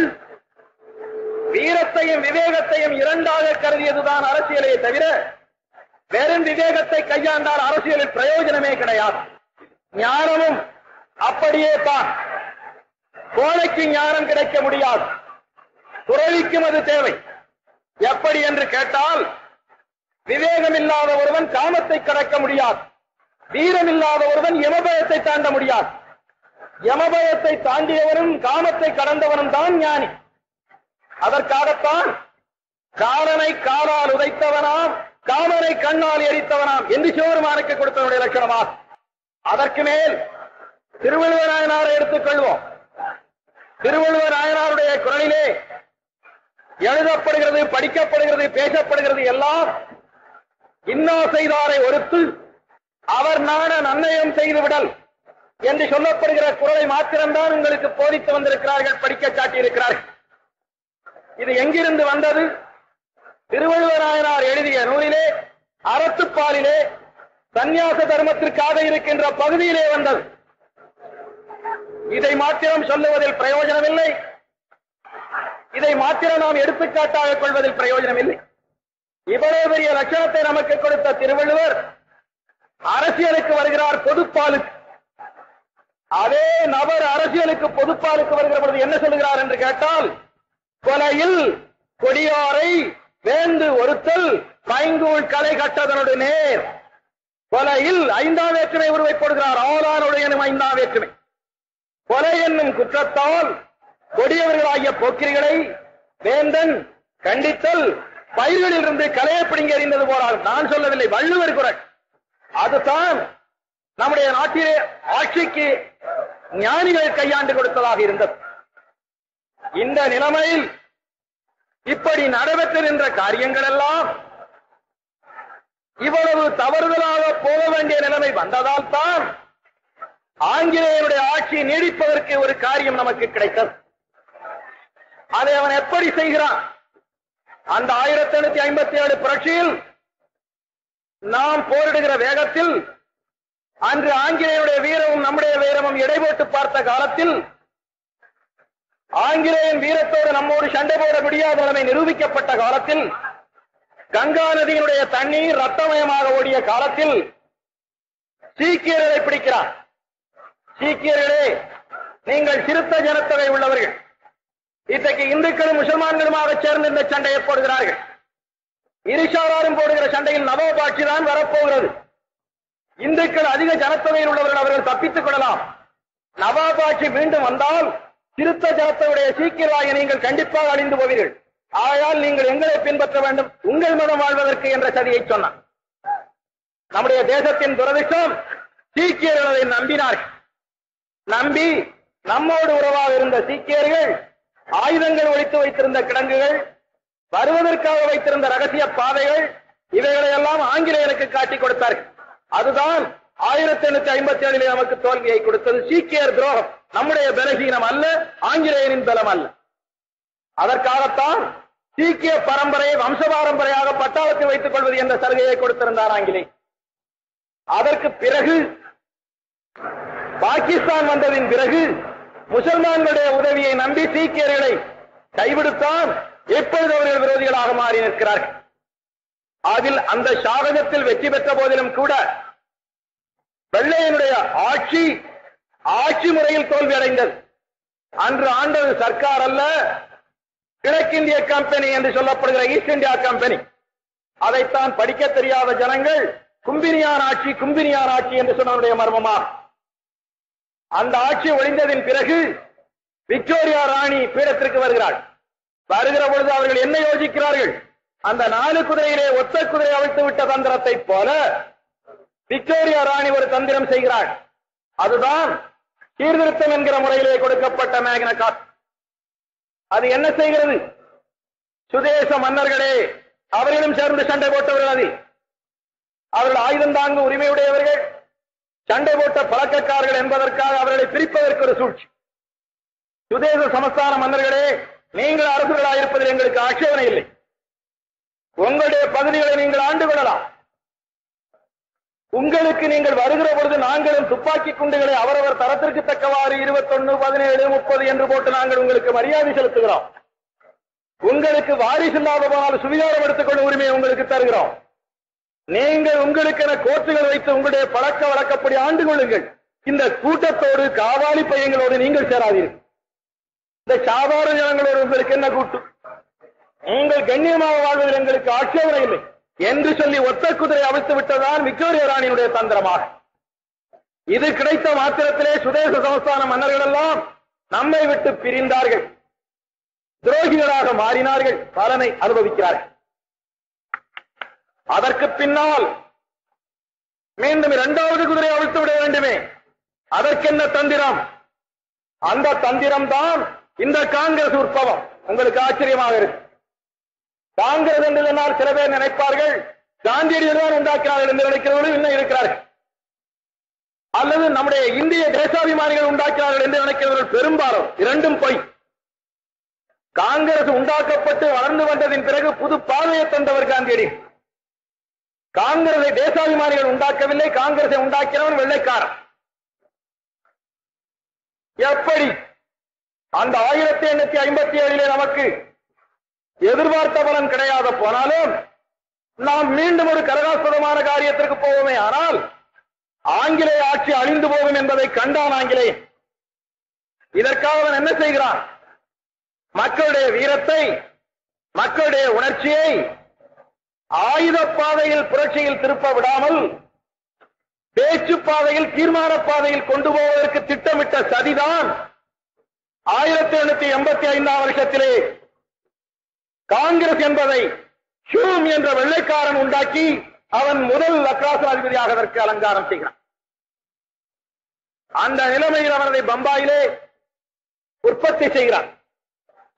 வீரத்தையும் விவேகத்தையும் இரண்டாக கருதியதுதான் அரசியலே தவிர வெறும் விவேகத்தை கையாண்டால் அரசியலில் பிரயோஜனமே கிடையாது. ஞானமும் அப்படியே தான். கோழைக்கு ஞானம் கிடைக்க முடியாது, துறவிக்கும் அது தேவை. எப்படி என்று கேட்டால், விவேகம் இல்லாத ஒருவன் காமத்தை கடக்க முடியாது, வீரம் இல்லாத ஒருவன் யமபயத்தை தாண்ட முடியாது. யமபயத்தை தாண்டியவனும் காமத்தை கடந்தவனும் தான் ஞானி. அதற்காகத்தான் காலனை காலால் உதைத்தவனாம், காமனை கண்ணால் எரித்தவனாம் என்று சிவபெருமானுக்கு கொடுத்தவனுடைய லட்சணமாகும். அதற்கு மேல் திருவள்ளுவர் நாயனாரை எடுத்துக்கொள்வோம். திருவள்ளுவர் நாயனாருடைய குரலிலே எழுதப்படுகிறது, படிக்கப்படுகிறது, பேசப்படுகிறது எல்லாம் இன்னா செய்தாரை ஒருத்து அவர் நாண நன்னயம் செய்து விடல் என்று சொல்லப்படுகிற குரலை மாத்திரம்தான் உங்களுக்கு போதித்து வந்திருக்கிறார்கள், படிக்க காட்டியிருக்கிறார்கள். இது எங்கிருந்து வந்தது? திருவள்ளுவர் நாயனார் எழுதிய நூலிலே அறத்துப்பாலிலே சந்நியாச தர்மத்திற்காக இருக்கின்ற பகுதியிலே வந்தது. இதை மாத்திரம் சொல்லுவதில் பிரயோஜனமில்லை, இதை மாத்திரம் நாம் எடுத்துக்காட்டாக கொள்வதில் பிரயோஜனம் இல்லை. இவ்வளவு பெரிய லட்சணத்தை நமக்கு கொடுத்த திருவள்ளுவர் அரசியலுக்கு வருகிறார், பொதுப்பாலுக்கு. அதே நபர் அரசியலுக்கு பொதுப்பாலுக்கு வருகிற பொழுது என்ன சொல்லுகிறார் என்று கேட்டால், கொலையில் கொடியாரை வேந்து ஒருத்தல் பைங்கூழ் கலை கட்டதனோடு நேர். கொலையில் ஐந்தாம் வேற்றுமை உருவை போடுகிறார், ஆளானுடைய ஐந்தாம் வேற்றுமை. கொலை என்னும் குற்றத்தால் கொடியவர்களாகிய போக்கிரிகளை வேந்தன் கண்டித்தல் பயிர்களில் இருந்து கலையை பிடுங்கி எறிந்தது போறால். நான் சொல்லவில்லை, வள்ளுவர் குரல். அதுதான் நம்முடைய நாட்டிலே ஆட்சிக்கு ஞானிகள் கையாண்டு கொடுத்ததாக இருந்தது. இந்த நிலைமையில் இப்படி நடைபெற்றிருந்த காரியங்கள் எல்லாம் இவ்வளவு தவறுதலாக போக வேண்டிய நிலைமை வந்ததால் தான் ஆங்கிலேயருடைய ஆட்சி நீடிப்பதற்கு ஒரு காரியம் நமக்கு கிடைத்தது. அதை அவன் எப்படி செய்கிறான்? அந்த 1857 புரட்சியில் நாம் போரிடுகிற வேகத்தில் அன்று ஆங்கிலேயருடைய வீரமும் நம்முடைய வீரமும் இடைபோட்டு பார்த்த காலத்தில் ஆங்கிலேயன் வீரத்தோடு நம்மோடு சண்டை போட முடியாத நிலைமை நிரூபிக்கப்பட்ட காலத்தில், கங்கா நதியினுடைய தண்ணீர் ரத்தமயமாக ஓடிய காலத்தில் சீக்கியர்களை பிடிக்கிறார். சீக்கியர்களே, நீங்கள் சிறுத்த ஜனத்தொகை உள்ளவர்கள், இன்றைக்கு இந்துக்களும் முசல்மான்களுமாக சேர்ந்து இந்த சண்டையை போடுகிறார்கள். இருசாராரும் போடுகிற சண்டையில் நவாப் ஆட்சி தான் வரப்போகிறது. இந்துக்கள் அதிக ஜனத்தொகையில் உள்ளவர்கள், அவர்கள் தப்பித்துக் கொள்ளலாம். நவாப் ஆட்சி மீண்டும் வந்தால் சிறுத்த ஜனத்தொகையுடைய சீக்கியராக நீங்கள் கண்டிப்பாக அழிந்து போவீர்கள். ஆகையால் நீங்கள் எங்களை பின்பற்ற வேண்டும், உங்கள் மதம் வாழ்வதற்கு என்ற சதியை சொன்னார். நம்முடைய தேசத்தின் துரதிர்ஷ்டம், சீக்கியர்களை நம்பினார்கள். நம்பி நம்மோடு உறவாக இருந்த சீக்கியர்கள் ஆயுதங்கள் ஒழித்து வைத்திருந்த கிடங்குகள், வருவதற்காக வைத்திருந்த ரகசிய பாதைகள், இவைகளை எல்லாம் ஆங்கிலேயருக்கு காட்டிக் கொடுத்தார்கள். அதுதான் 1857 நமக்கு தோல்வியை கொடுத்தது. சீக்கியர் துரோகம் நம்முடைய பலகீனம் அல்ல, ஆங்கிலேயரின் பலம் அல்ல. அதற்காகத்தான் சீக்கிய பரம்பரையை வம்ச பாரம்பரையாக பட்டாளத்தில் வைத்துக் கொள்வது என்ற சலுகையை கொடுத்திருந்தார் ஆங்கிலே. அதற்கு பிறகு பாகிஸ்தான் வந்ததின் பிறகு முசல்மான்களுடைய உதவியை நம்பி சீக்கியர்களை கைவிடுத்தான் எப்பொழுது அவர்கள் விரோதிகளாக மாறி நிற்கிறார்கள். அதில் அந்த ஷாகஜத்தில் வெற்றி பெற்ற போதிலும் கூட வெள்ளையனுடைய ஆட்சி முறையில் தோல்வி அடைந்தது. அன்று ஆண்டது சர்க்கார் அல்ல, கிழக்கிந்திய கம்பெனி என்று சொல்லப்படுகிற ஈஸ்ட் இந்தியா கம்பெனி. அதைத்தான் படிக்க தெரியாத ஜனங்கள் கும்பினியான் ஆட்சி என்று சொன்னவருடைய மர்மமா. அந்த ஆட்சி ஒழிந்ததின் பிறகு விக்டோரியா ராணி பீடத்திற்கு வருகிறாள். வருகிற பொழுது அவர்கள் என்ன யோசிக்கிறார்கள்? அந்த 4 குதிரையிலே ஒத்த குதிரை அவிழ்த்து விட்ட தந்திரத்தை போல விக்டோரியா ராணி ஒரு தந்திரம் செய்கிறாள். அதுதான் சீர்திருத்தம் என்கிற முறையிலே கொடுக்கப்பட்ட மேக்னா கார்ட்டா. அது என்ன செய்கிறது? சுதேச மன்னர்களே, அவர்களும் சேர்ந்து சண்டை போட்டவர்கள். அதில் அவர்கள் ஆயுதம் தாங்கும் உரிமையுடையவர்கள், சண்டை போட்ட பழக்கக்காரர்கள் என்பதற்காக அவர்களை பிரிப்பதற்கு ஒரு சூழ்ச்சி. சுதேச சமஸ்தான மன்னர்களே, நீங்கள் அரசுகளாயிருப்பதில் எங்களுக்கு ஆட்சேபனை இல்லை. உங்களுடைய பகுதிகளை நீங்கள் ஆண்டு கொள்ளலாம். உங்களுக்கு நீங்கள் வருகிற பொழுது நாங்களும் துப்பாக்கி குண்டுகளை அவரவர் தரத்திற்கு தக்கவாறு 21, 17, 30 என்று போட்டு நாங்கள் உங்களுக்கு மரியாதை செலுத்துகிறோம். உங்களுக்கு வாரிசு இல்லாத போனால் சுவிகாரம் எடுத்துக்கொள்ளும் உரிமையை உங்களுக்கு தருகிறோம். நீங்கள் உங்களுக்கென கோர்ட்டுகள் வைத்து உங்களுடைய பழக்க வழக்கப்படி ஆண்டு கொள்ளுங்கள். இந்த கூட்டத்தோடு காவாலி பையங்களோடு நீங்கள் சேராதீர்கள். இந்த சாதாரண ஜனங்களோடு உங்களுக்கு என்ன கூட்டு? நீங்கள் கண்ணியமாக வாழ்வதில் எங்களுக்கு ஆட்சேபனை இல்லை என்று சொல்லி ஒத்த குதிரை அவிழ்த்து விட்டதான் விக்டோரியா ராணியினுடைய தந்திரமாக. இது கிடைத்த மாத்திரத்திலே சுதேச சமஸ்தான மன்னர்கள் எல்லாம் நம்மை விட்டு பிரிந்தார்கள், துரோகிகளாக மாறினார்கள், பலனை அனுபவிக்கிறார்கள். அதற்கு பின்னால் மீண்டும் 2வது குதிரை அவிழ்த்து விட வேண்டுமே, அதற்கென்ன தந்திரம்? அந்த தந்திரம் தான் இந்த காங்கிரஸ் உற்பவம். உங்களுக்கு ஆச்சரியமாக இருக்கு. காங்கிரஸ் என்று சொன்னால் சில பேர் நினைப்பார்கள் காந்தியடிகள் தான் உண்டாக்கினார்கள் என்று நினைக்கிறவர்கள் இன்னும் இருக்கிறார்கள். அல்லது நம்முடைய இந்திய தேசாபிமானிகள் உண்டாக்கினார்கள் என்று நினைக்கிறவர்கள் பெரும்பாலும். இரண்டும் பொய். காங்கிரஸ் உண்டாக்கப்பட்டு வளர்ந்து வந்ததின் பிறகு புது பாதையை தந்தவர் காந்தியடி. காங்கிரஸை தேசாபிமானிகள் உண்டாக்கவில்லை, காங்கிரஸை உண்டாக்கினவன் வெள்ளைக்காரன். எப்படி அந்த 1857 நமக்கு எதிர்பார்த்த பலன் கிடையாத போனாலும் நாம் மீண்டும் ஒரு கரகாஸ்பதமான காரியத்திற்கு போவோமே, ஆனால் ஆங்கிலேய ஆட்சி அழிந்து போகும் என்பதை கண்டான் ஆங்கிலேயன். இதற்காக அவன் என்ன செய்கிறான்? மக்களுடைய வீரத்தை, மக்களுடைய உணர்ச்சியை ஆயுத பாதையில் புரட்சியில் திருப்ப விடாமல் பேச்சு பாதையில், தீர்மான பாதையில் கொண்டு போவதற்கு திட்டமிட்ட சதிதான் 1885 வருஷத்திலே காங்கிரஸ் என்பதை ஹியூம் என்ற வெள்ளைக்காரன் உண்டாக்கி அவன் முதல் லக்ராசாதிபதியாக அதற்கு அலங்காரம் செய்கிறான். அந்த நிலைமையில் அவனை பம்பாயிலே உற்பத்தி செய்கிறான்.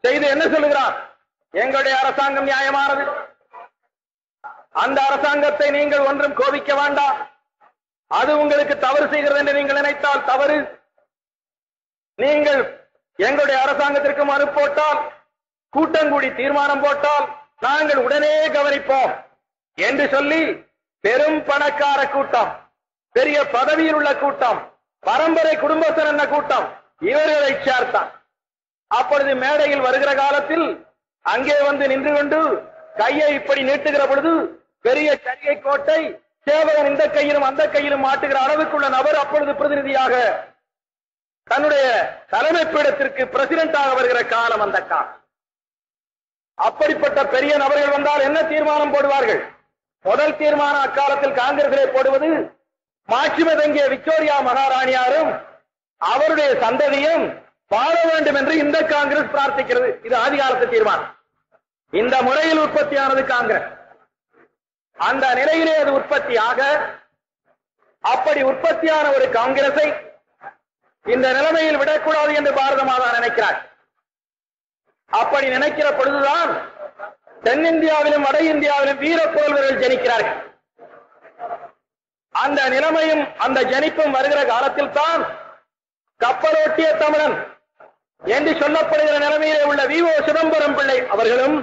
செய்து என்ன சொல்லுகிறான்? எங்களுடைய அரசாங்கம் நியாயமானது, அந்த அரசாங்கத்தை நீங்கள் ஒன்றும் கோபிக்க வேண்டாம். அது உங்களுக்கு தவறு செய்கிறது என்று நீங்கள் நினைத்தால் தவறு. நீங்கள் எங்களுடைய அரசாங்கத்திற்கு மனு போட்டால், கூட்டங்கூடி தீர்மானம் போட்டால் நாங்கள் உடனே கவனிப்போம் என்று சொல்லி பெரும் பணக்கார கூட்டம், பெரிய பதவியில் உள்ள கூட்டம், பரம்பரை குடும்பத்தினர் என்ற கூட்டம், இவர்களை சேர்த்தான். அப்பொழுது மேடையில் வருகிற காலத்தில் அங்கே வந்து நின்று கொண்டு கையை இப்படி நீட்டுகிற பொழுது பெரிய கரிகை கோட்டை சேவகன் இந்த கையிலும் அந்த கையிலும் மாட்டுகிற அளவுக்குள்ள நபர் அப்பொழுது பிரதிநிதியாக தன்னுடைய தலைமை பீடத்திற்கு பிரசிடென்டாக வருகிற காலம் அந்த காலம். அப்படிப்பட்ட பெரிய நபர்கள் வந்தால் என்ன தீர்மானம் போடுவார்கள்? முதல் தீர்மானம் அக்காலத்தில் காங்கிரசிலே போடுவது, மாட்சிமை தங்கிய விக்டோரியா மகாராணியாரும் அவருடைய சந்ததியும் வாழ வேண்டும் என்று இந்த காங்கிரஸ் பிரார்த்திக்கிறது. இது ஆதிகாலத்து தீர்மானம். இந்த முறையில் உற்பத்தியானது காங்கிரஸ். அந்த நிலையிலே அது உற்பத்தியாக, அப்படி உற்பத்தியான ஒரு காங்கிரஸை இந்த நிலைமையில் விடக்கூடாது என்று பாரத மாதா நினைக்கிறார். அப்படி நினைக்கிற பொழுதுதான் தென்னிந்தியாவிலும் வட இந்தியாவிலும் வீர புதல்வர்கள் ஜனிக்கிறார்கள். அந்த நிலைமையும் அந்த ஜனிப்பும் வருகிற காலத்தில் தான் கப்பலோட்டிய தமிழன் என்று சொல்லப்படுகிற நிலைமையிலே உள்ள வி.ஓ. சிதம்பரம் பிள்ளை அவர்களும்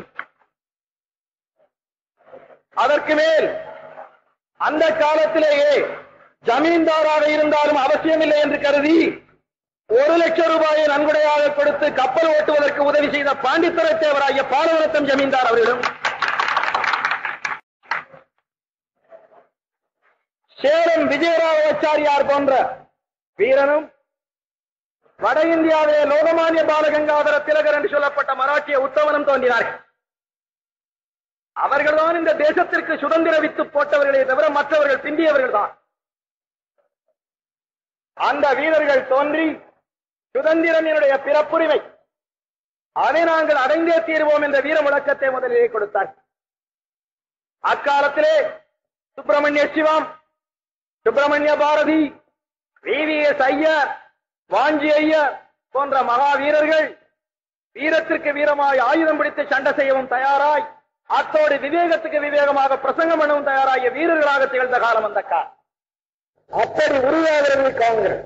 அதற்கு மேல் அந்த காலத்திலேயே ஜமீன்தாராக இருந்தாலும் அவசியமில்லை என்று கருதி 1 லட்சம் ரூபாயை நன்கொடையாக கொடுத்து கப்பல் ஓட்டுவதற்கு உதவி செய்த பாண்டித்துரை தேவராய பாலவரத்தம் ஜமீன்தார் அவர்களும், சேலம் விஜயராவாச்சாரியார் போன்ற வீரனும், வட இந்தியாவிலே லோகமானிய பாலகங்காதர திலகர் என்று சொல்லப்பட்ட மராட்டிய உத்தமனும் தோன்றினார்கள். அவர்கள்தான் இந்த தேசத்திற்கு சுதந்திர வித்து போட்டவர்களே தவிர மற்றவர்கள் பிந்தியவர்கள் தான். அந்த வீரர்கள் தோன்றி சுதந்திரம் என்னுடைய பிறப்புரிமை, அதை நாங்கள் அடைந்தே தீர்வோம் என்ற வீர முழக்கத்தை முதலிலே கொடுத்தார். அக்காலத்திலே சுப்பிரமணிய சிவம், சுப்பிரமணிய பாரதி, VVS ஐயர், வாஞ்சி ஐயர் போன்ற மகா வீரர்கள் வீரத்திற்கு வீரமாய் ஆயுதம் பிடித்து சண்டை செய்யவும் தயாராய், அத்தோடு விவேகத்துக்கு விவேகமாக பிரசங்கம் பண்ணவும் தயாராகிய வீரர்களாக திகழ்ந்த காலம் அந்த காலம். அப்படி உருவாகிறது காங்கிரஸ்.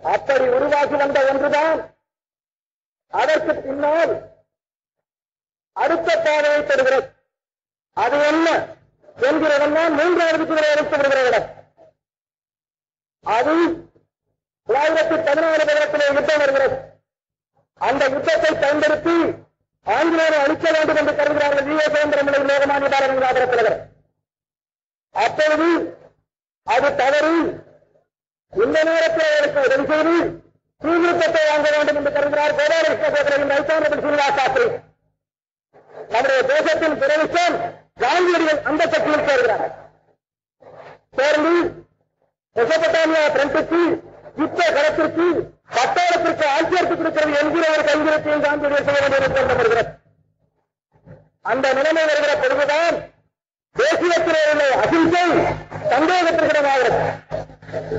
அப்படி உருவாகி வந்த ஒன்றுதான் அதற்கு பின்னால் அடுத்த பாதையை தருகிறது. அது என்ன என்கிறதெல்லாம் 3வது குதிரை எடுத்து வருகிற இடம். அது 2014 வருடத்திலே யுத்தம் வருகிறது. அந்த யுத்தத்தை பயன்படுத்தி ஆங்கிலேயரை அழிக்க வேண்டும் என்று கருதுகிறார்கள் வி. சுதந்திரமில்லை லோகமானிய பாலகங்காதர திலகர். அப்பொழுது அது தவறு, இந்த நேரத்தில் அவருக்கு உதவி செய்து சீர்திருத்தத்தை வாங்க வேண்டும் என்று கருதுகிறார் கோபாலகிருஷ்ண கோகலே, ஐத்தாண்டத்தில் சீனிவாச சாஸ்திரி. நம்முடைய தேசத்தின் பிரதேசம் காந்தியடிகள் அந்த சக்தியில் சேர்கிறார்கள். சேர்ந்து மெசபடோமியா பிரெஞ்சுக்கு, யுத்த களத்திற்கு, பட்டாளத்திற்கு ஆட்சியர்த்து கொடுக்கிறது என்கிற ஒரு கைவிரத்தையும் காந்தியடிகள் செய்ய வேண்டும் என்று வருகிறது. அந்த நிலைமை வருகிற பொழுதுதான் தேசியத்திலே உள்ள அகிம்சை சந்தேகத்திற்கிடமாகிறது.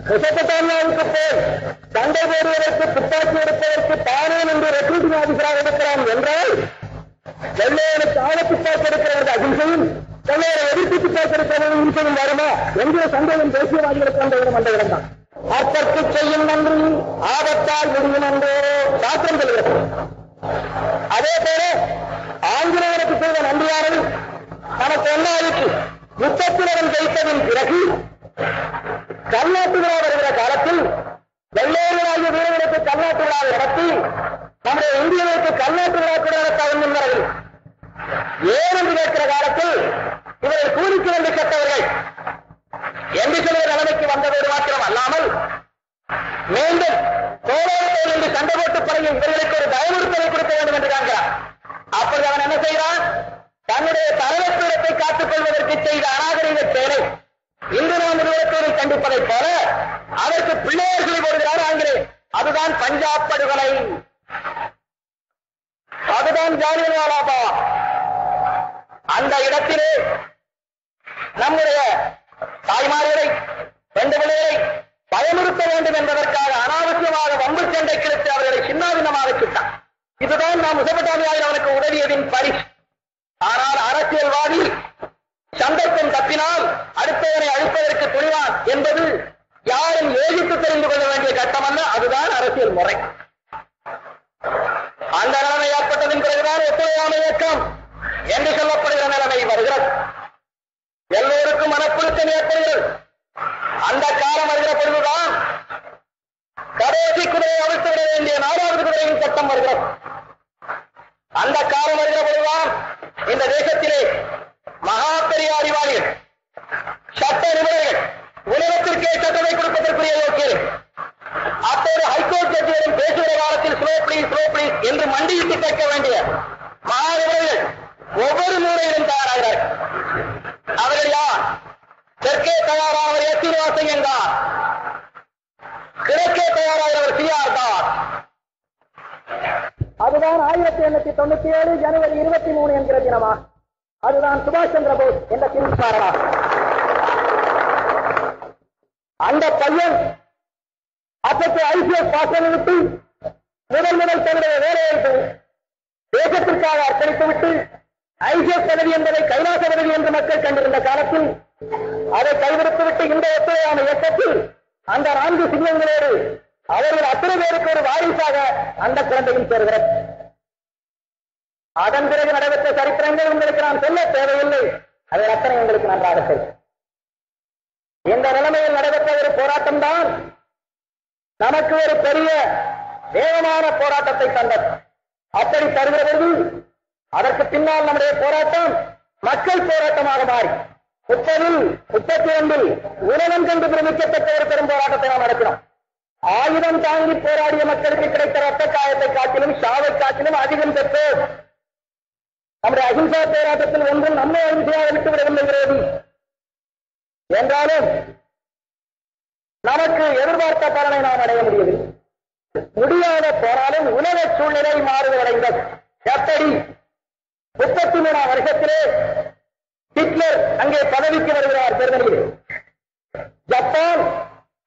மெசபடோமியாவுக்கு போய் சண்டை போடுவதற்கு, துப்பாக்கி எடுப்பதற்கு தானே என்று ரெக்ரூட்டிங் ஆபீசராக இருக்கிறான் என்றால், வெள்ளையனுக்கு ஆழ துப்பாக்கி எடுக்கிறது அகிம்சையும், வெள்ளையரை எதிர்த்து துப்பாக்கி எடுக்கிறது இம்சையும் வருமா என்கிற சந்தேகம் தேசியவாதிகளுக்கு அந்த இடம் அந்த இடம்தான். அற்பற்கு செய்யும் நன்றி ஆபத்தால் முடியும் என்று சாத்திரம் சொல்கிறது. அதே போல ஆங்கிலேயருக்கு செய்த நன்றியானது நமக்கு என்ன ஆயிற்று? யுத்தத்தினரும் ஜெயித்ததின் பிறகு கல்நாட்டு விழா வருகிற காலத்தில் வெள்ளையர்களாகிய வீரர்களுக்கு கல்நாட்டு விழாவை நடத்தி நம்முடைய இந்தியர்களுக்கு கல்நாட்டு விழா கூட நடத்த முன்னர்கள் ஏன் என்று கேட்கிற காலத்தில் இவர்கள் கூலிக்கு வந்து கட்டவர்கள் என்று சொல்கிற நிலைமைக்கு வந்ததோடு மாத்திரம் அல்லாமல் மீண்டும் தோழர்கள் என்று சண்டை போட்டு பழகி இவர்களுக்கு ஒரு பயமுறுத்தலை கொடுக்க வேண்டும் என்று காண்கிறார். அப்படி அவன் என்ன செய்கிறான்? தன்னுடைய தலைவர்களிடத்தை காத்துக் கொள்வதற்கு செய்த அநாகரிக செயலை இன்று நாம் இருவருக்கும் கண்டிப்பதைப் போல அதற்கு பிள்ளையர் சொல்லி போடுகிறார் ஆங்கிலேயர். அதுதான் பஞ்சாப் படுகொலை, அதுதான் ஜாலியன்வாலா பாக். அந்த இடத்திலே நம்முடைய தாய்மார்களை, பெண்டு பிள்ளைகளை பயமுறுத்த வேண்டும் என்பதற்காக அனாவசியமாக வம்பு சண்டை கிழித்து அவர்களை சின்னாபின்னமாக சுட்டார். இதுதான் நாம் மெசபடோமியாவில் அவனுக்கு உதவியதின் பரிசு. ஆனால் அரசியல்வாதி சந்தர்ப்பம் தப்பினால் அடுத்தவனை அழிப்பதற்கு துணிவான் என்பது யாரும் யோசித்து தெரிந்து கொள்ள வேண்டிய கட்டமல்ல, அதுதான் அரசியல் முறை. அந்த நிலைமை ஏற்பட்டதின் பிறகுதான் ஒத்துழையாமை இயக்கம் என்று சொல்லப்படுகிற நிலைமை வருகிறது. எல்லோருக்கும் மனப்புழுத்தம் ஏற்படுகிறது. அந்த காலம் வருகிற பொழுதுதான் கடைசி குதிரையை அவிழ்த்து விட வேண்டிய 4வது குதிரையின் சட்டம் வருகிறது. அந்த காலம் வருகிற பொழுதுதான் இந்த தேசத்திலே மகா பெரிய அறிவாளிகள், சட்ட நிபுணர்கள், உலகத்திற்கே சட்டத்தை கொடுப்பதற்குரிய யோக்கியர்கள், அப்போது ஹைகோர்ட் ஜட்ஜிகளும் பேசுகிற காலத்தில் ஸ்லோ பிளீஸ் என்று மண்டியிட்டு கேட்க வேண்டிய மகா நிபுணர்கள் ஒவ்வொரு மூலையிலும் தயாராகிறார்கள். அவர்கள் யார்? தெற்கே தயாராக எஸ். சீனிவாசய்யங்கார், கிழக்கே தயாராகிறவர் CR தாஸ். அதுதான் 1897 ஜனவரி 23 என்கிற தினமா. அதுதான் சுபாஷ் சந்திர போஸ் என்ற தீர்மானமா. அந்த பையன் அப்போது ICS பாசனை விட்டு முதல் தன்னுடைய வேலையை தேசத்திற்காக அர்ப்பணித்துவிட்டு ICS பதவி என்பதை கைலாச பதவி என்று மக்கள் கண்டிருந்த காலத்தில் அதை கைவிடுத்துவிட்டு இந்த ஒத்துழையாமை இயக்கத்தில் அந்த 4 சிங்கங்களோடு அவர்கள் அத்தனை பேருக்கு ஒரு வாரிசாக அந்த குழந்தையும் சேர்கிறது. அதன் பிறகு நடைபெற்ற சரித்திரங்கள் உங்களுக்கு நான் சொல்ல தேவையில்லை. அதை அத்தனை உங்களுக்கு நன்றாக தெரியும். இந்த நிலைமையில் நடைபெற்ற ஒரு போராட்டம் தான் நமக்கு ஒரு பெரிய வேகமான போராட்டத்தை தந்தது. அப்படி தருகிற பொழுது அதற்கு பின்னால் நம்முடைய போராட்டம் மக்கள் போராட்டமாக மாறி 30-31 உலகம் கண்டு பிரமிக்கத்தக்க ஒரு பெரும் போராட்டத்தை நாம் நடத்தினோம். ஆயுதம் தாங்கி போராடிய மக்களுக்கு கிடைத்த ரத்த காயத்தை காட்டிலும் சாவை காட்டிலும் அதிகம் பெற்றோர். நம்முடைய அகிம்சா போராட்டத்தில் ஒன்றும் நம்மை அகிம்சையாக விட்டுவிடவில்லை என்றாலும் நமக்கு எதிர்பார்த்த பலனை நாம் அடைய முடியவில்லை. முடியாத போராலும் உலக சூழ்நிலை மாறுவடைந்தது. எப்படி 33ஆம் வருஷத்திலே ஹிட்லர் அங்கே பதவிக்கு வருகிறார் ஜெர்மனியிலே. ஜப்பான்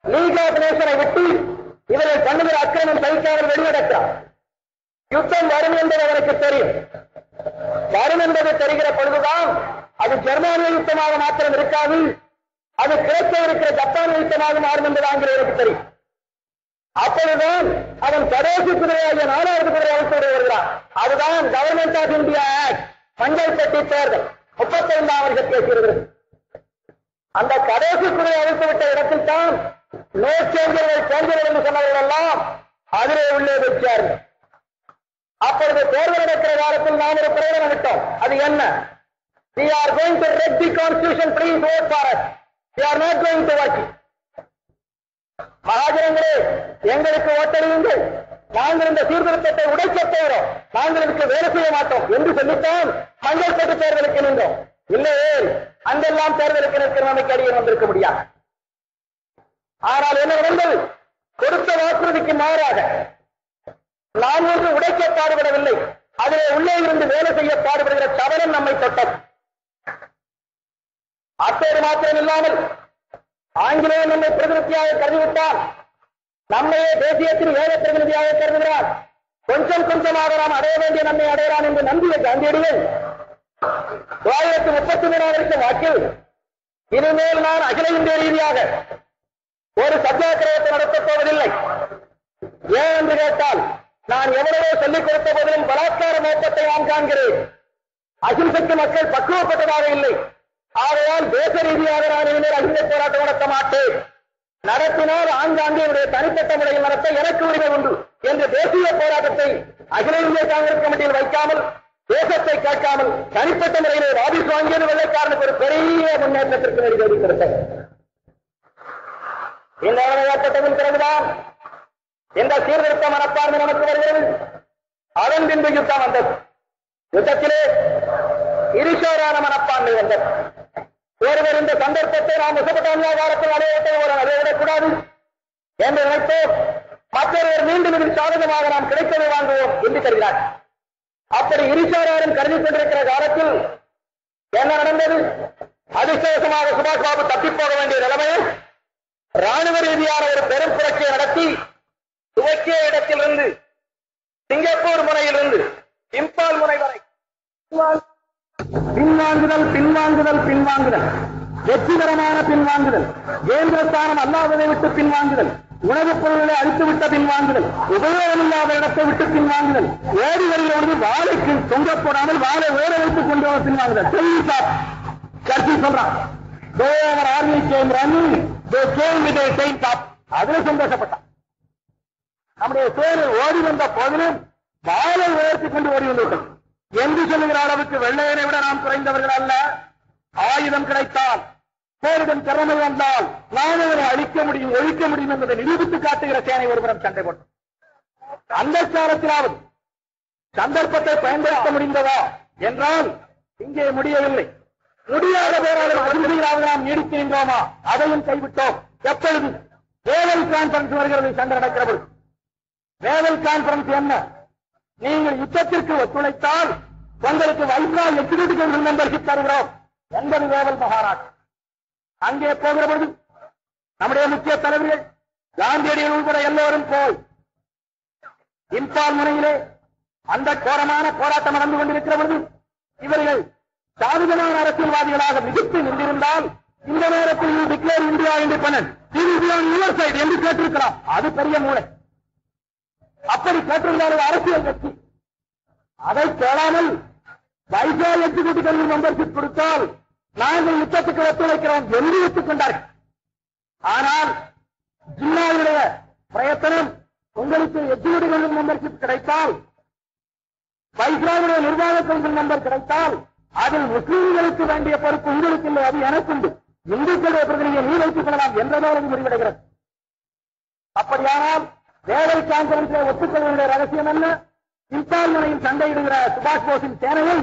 லீக் ஆஃப் நேஷனை விட்டு இவர்கள் பண்ணுகிற அக்கிரமம் சகிக்காமல் வெளிநடக்கிறார். யுத்தம் வரும் என்பது அவருக்கு தெரியும். வரும் என்பது தெரிகிற பொழுதுதான் அது ஜெர்மானிய யுத்தமாக மாத்திரம் இருக்காது, அது கிடைக்க இருக்கிற ஜப்பானிய யுத்தமாக மாறும் என்பது ஆங்கிலேயருக்கு தெரியும். அப்பொழுதுதான் அவன் கடைசி குதிரையாகிய 4வது குதிரை அழைத்து வருகிறான். அதுதான் கவர்மெண்ட் ஆஃப் இந்தியா ஆக்ட், மஞ்சள் பெட்டி தேர்தல் 35ஆம் வருஷத்தில் பேசுகிறது. அந்த கடைசி குதிரை அழைத்து விட்ட இடத்தில் தான் நோ சேஞ்சர்கள் என்று சொன்னவர்கள் எல்லாம் அதிலே உள்ளே வைச்சார்கள். அப்பொழுது தேர்தல் நடக்கிற காலத்தில் நாம் ஒரு பிரகடனம் விட்டோம். அது என்ன? We are going to wreck the constitution, please vote for us. We are not going to work. மகாஜனங்களே, எங்களுக்கு ஓட்டறியுங்கள், நாங்கள் இந்த சீர்திருத்தத்தை உடைக்கப் போகிறோம், நாங்கள் இதுக்கு வேலை செய்ய மாட்டோம் என்று சொல்லித்தான் மஞ்சள் பெட்டி தேர்தலுக்கு நின்றோம். இல்லையே, அங்கெல்லாம் தேர்தலுக்கு நிற்கிற நமக்கு அடியே வந்திருக்க முடியாது. ஆனால் என்ன நடந்தது? கொடுத்த வாக்குறுதிக்கு மாறாக நாம் ஒன்று உடைக்க பாடுபடவில்லை, அதிலே உள்ளே இருந்து வேலை செய்ய பாடுபடுகிற சவரன் நம்மை தொட்டது. அத்தோடு மாத்திரம் இல்லாமல் ஆங்கிலேயன் நம்மை பிரதிநிதியாக கருதிவிட்டால், நம்மையே தேசியத்தின் ஏக பிரதிநிதியாக கருதுகிறார். கொஞ்சம் கொஞ்சமாக நாம் அடைய வேண்டிய நம்மை அடையலாம் என்று நம்பிய காந்தியடிகள் 1933 வாக்கில் இனிமேல் நான் அகில இந்திய ரீதியாக ஒரு சத்தியாகிரகத்தை நடத்தப் போவதில்லை. ஏன் என்று கேட்டால், நான் எவ்வளவோ சொல்லிக் கொடுத்த போதிலும் பலாத்கார நோக்கத்தை நான் காண்கிறேன். அகிம்சைக்கு மக்கள் பக்குவப்பட்டதாக இல்லை. ஆகையால் தேச ரீதியாக நான் இனிமேல் அகிம்சை போராட்டம் நடத்த மாட்டேன். நடத்தினால் ஆங்காங்கே என்னுடைய தனிப்பட்ட முறையில் நடத்த எனக்கு உரிமை உண்டு என்று தேசிய போராட்டத்தை அகில இந்திய காங்கிரஸ் கமிட்டியில் வைக்காமல், தேசத்தை கேட்காமல் தனிப்பட்ட முறையிலே வாபிஸ் வாங்கியது வெள்ளைக்காரனுக்கு ஒரு பெரிய முன்னேற்றத்திற்கு நெருக்கடிக்கிறது. இந்த ஏற்பட்டதன் பிறகுதான் இந்த சீர்திருத்த மனப்பான்மை நமக்கு வருகிறது. அதன் பின்பு யுத்தம் வந்தது. யுத்தத்திலே இருஷோரான மனப்பான்மை வந்தது. ஒருவர் இந்த சந்தர்ப்பத்தை நாம் மெசபடோமியா காலத்தில் அடையவிடக்கூடாது என்று நினைத்தோம். மற்றொருவர் மீண்டும் இதில் சாதகமாக நாம் கிடைத்ததை வாங்குவோம் என்று கருதினார். அப்படி இருஷோராரும் கருதி கொண்டிருக்கிற காலத்தில் என்ன நடந்தது? அதிசயசமாக சுபாஷ் பாபு தப்பிப்போக வேண்டிய நிலைமையில் ராணுவ ரீதியான ஒரு பெரும் புரட்சியை நடத்தி துவக்கிய இடத்திலிருந்து சிங்கப்பூர் முனையிலிருந்து இம்பால் முனை வரை பின்வாங்குதல், வெற்றிகரமான பின்வாங்குதல், கேந்திரஸ்தானம் அல்லாததை விட்டு பின்வாங்குதல், உணவுப் பொருள்களை அழித்துவிட்ட பின்வாங்குதல், உபயோகமில்லாத இடத்தை விட்டு பின்வாங்குதல், ஓடி வருகிறது வாழைக்கு தொங்க போடாமல் வாழை ஓட வைத்துக் கொண்டு வர பின்வாங்குதல். கட்சி சொல்றான், அதுல சந்தோஷப்பட்டான். நம்முடைய தேர்தல் ஓடி வந்த போதிலும் வாழை உயர்த்திக் கொண்டு ஓடி வந்துவிட்டது என்று சொல்லுகிற அளவுக்கு வெள்ளையரை விட நாம் குறைந்தவர்கள் அல்ல. ஆயுதம் கிடைத்தால், போரிடும் திறமை வந்தால் நாம் அவரை அழிக்க முடியும், ஒழிக்க முடியும் என்பதை நிரூபித்து காட்டுகிற சேனை ஒருபுறம் சண்டை போட்டோம். அந்த காலத்திலாவது சந்தர்ப்பத்தை பயன்படுத்த முடிந்ததா என்றால் இங்கே முடியவில்லை. முடியாத போராடும் அனுமதிகளாக நாம் நீடிக்கின்றோமா? அதையும் கைவிட்டோம். எப்பொழுது வேவல் கான்பரன்ஸ் வருகிறது, சண்டை நடக்கிற பொழுது. வேவல் கான்பரன்ஸ் என்ன? நீங்கள் யுத்தத்திற்கு ஒத்துழைத்தால் உங்களுக்கு வைஸ்ராய் எக்ஸிகியூட்டிவ் மெம்பர்ஷிப் தருகிறோம் என்பது வேவல் மகாராஜ். அங்கே போகிற பொழுது நம்முடைய முக்கிய தலைவர்கள் காந்தியடிகள் உள்பட எல்லோரும் போய் இம்பால் முனையிலே அந்த கோரமான போராட்டம் நடந்து கொண்டிருக்கிற பொழுது இவர்கள் சாதுகமான அரசியல்வாதிகளாக மிகுத்து நின்றிருந்தால் இந்த நேரத்தில் டிக்ளேர் இந்தியா இண்டிபெண்டன்ட் என்று கேட்டிருக்கலாம். அது பெரிய மூளை. அப்படி கேட்டிருந்தால் அரசியல் கட்சி அதை கேளாமல் வைஸ்ராய் எக்ஸிகியூட்டிவ் மெம்பர்ஷிப் கொடுத்தால் நாங்கள் யுத்தத்துக்கு ஒத்துழைக்கிறோம் என்று ஒத்துக்கொண்டார்கள். ஆனால் ஜின்னாவுடைய பிரயத்தனம், உங்களுக்கு எக்ஸிக்யூட்டிவ் மெம்பர்ஷிப் கிடைத்தால், வைஸ்ராயுடைய நிர்வாக கவுன்சில் மெம்பர் கிடைத்தால், அதில் முஸ்லீம்களுக்கு வேண்டிய பொறுப்பு உங்களுக்கு இல்லை, அது எனக்குண்டு, இந்துக்களுடைய பிரதிநிதியை நீ வைத்துக் கொள்ளலாம் என்றதோடு முடிவடைகிறது. அப்படியானால் வேலை கான்பரன்ஸை ஒத்துக்கொள்ள வேண்டிய ரகசியம் என்ன? சிந்தால்மனையில் சண்டையிடுகிற சுபாஷ் போஸின் சேனையை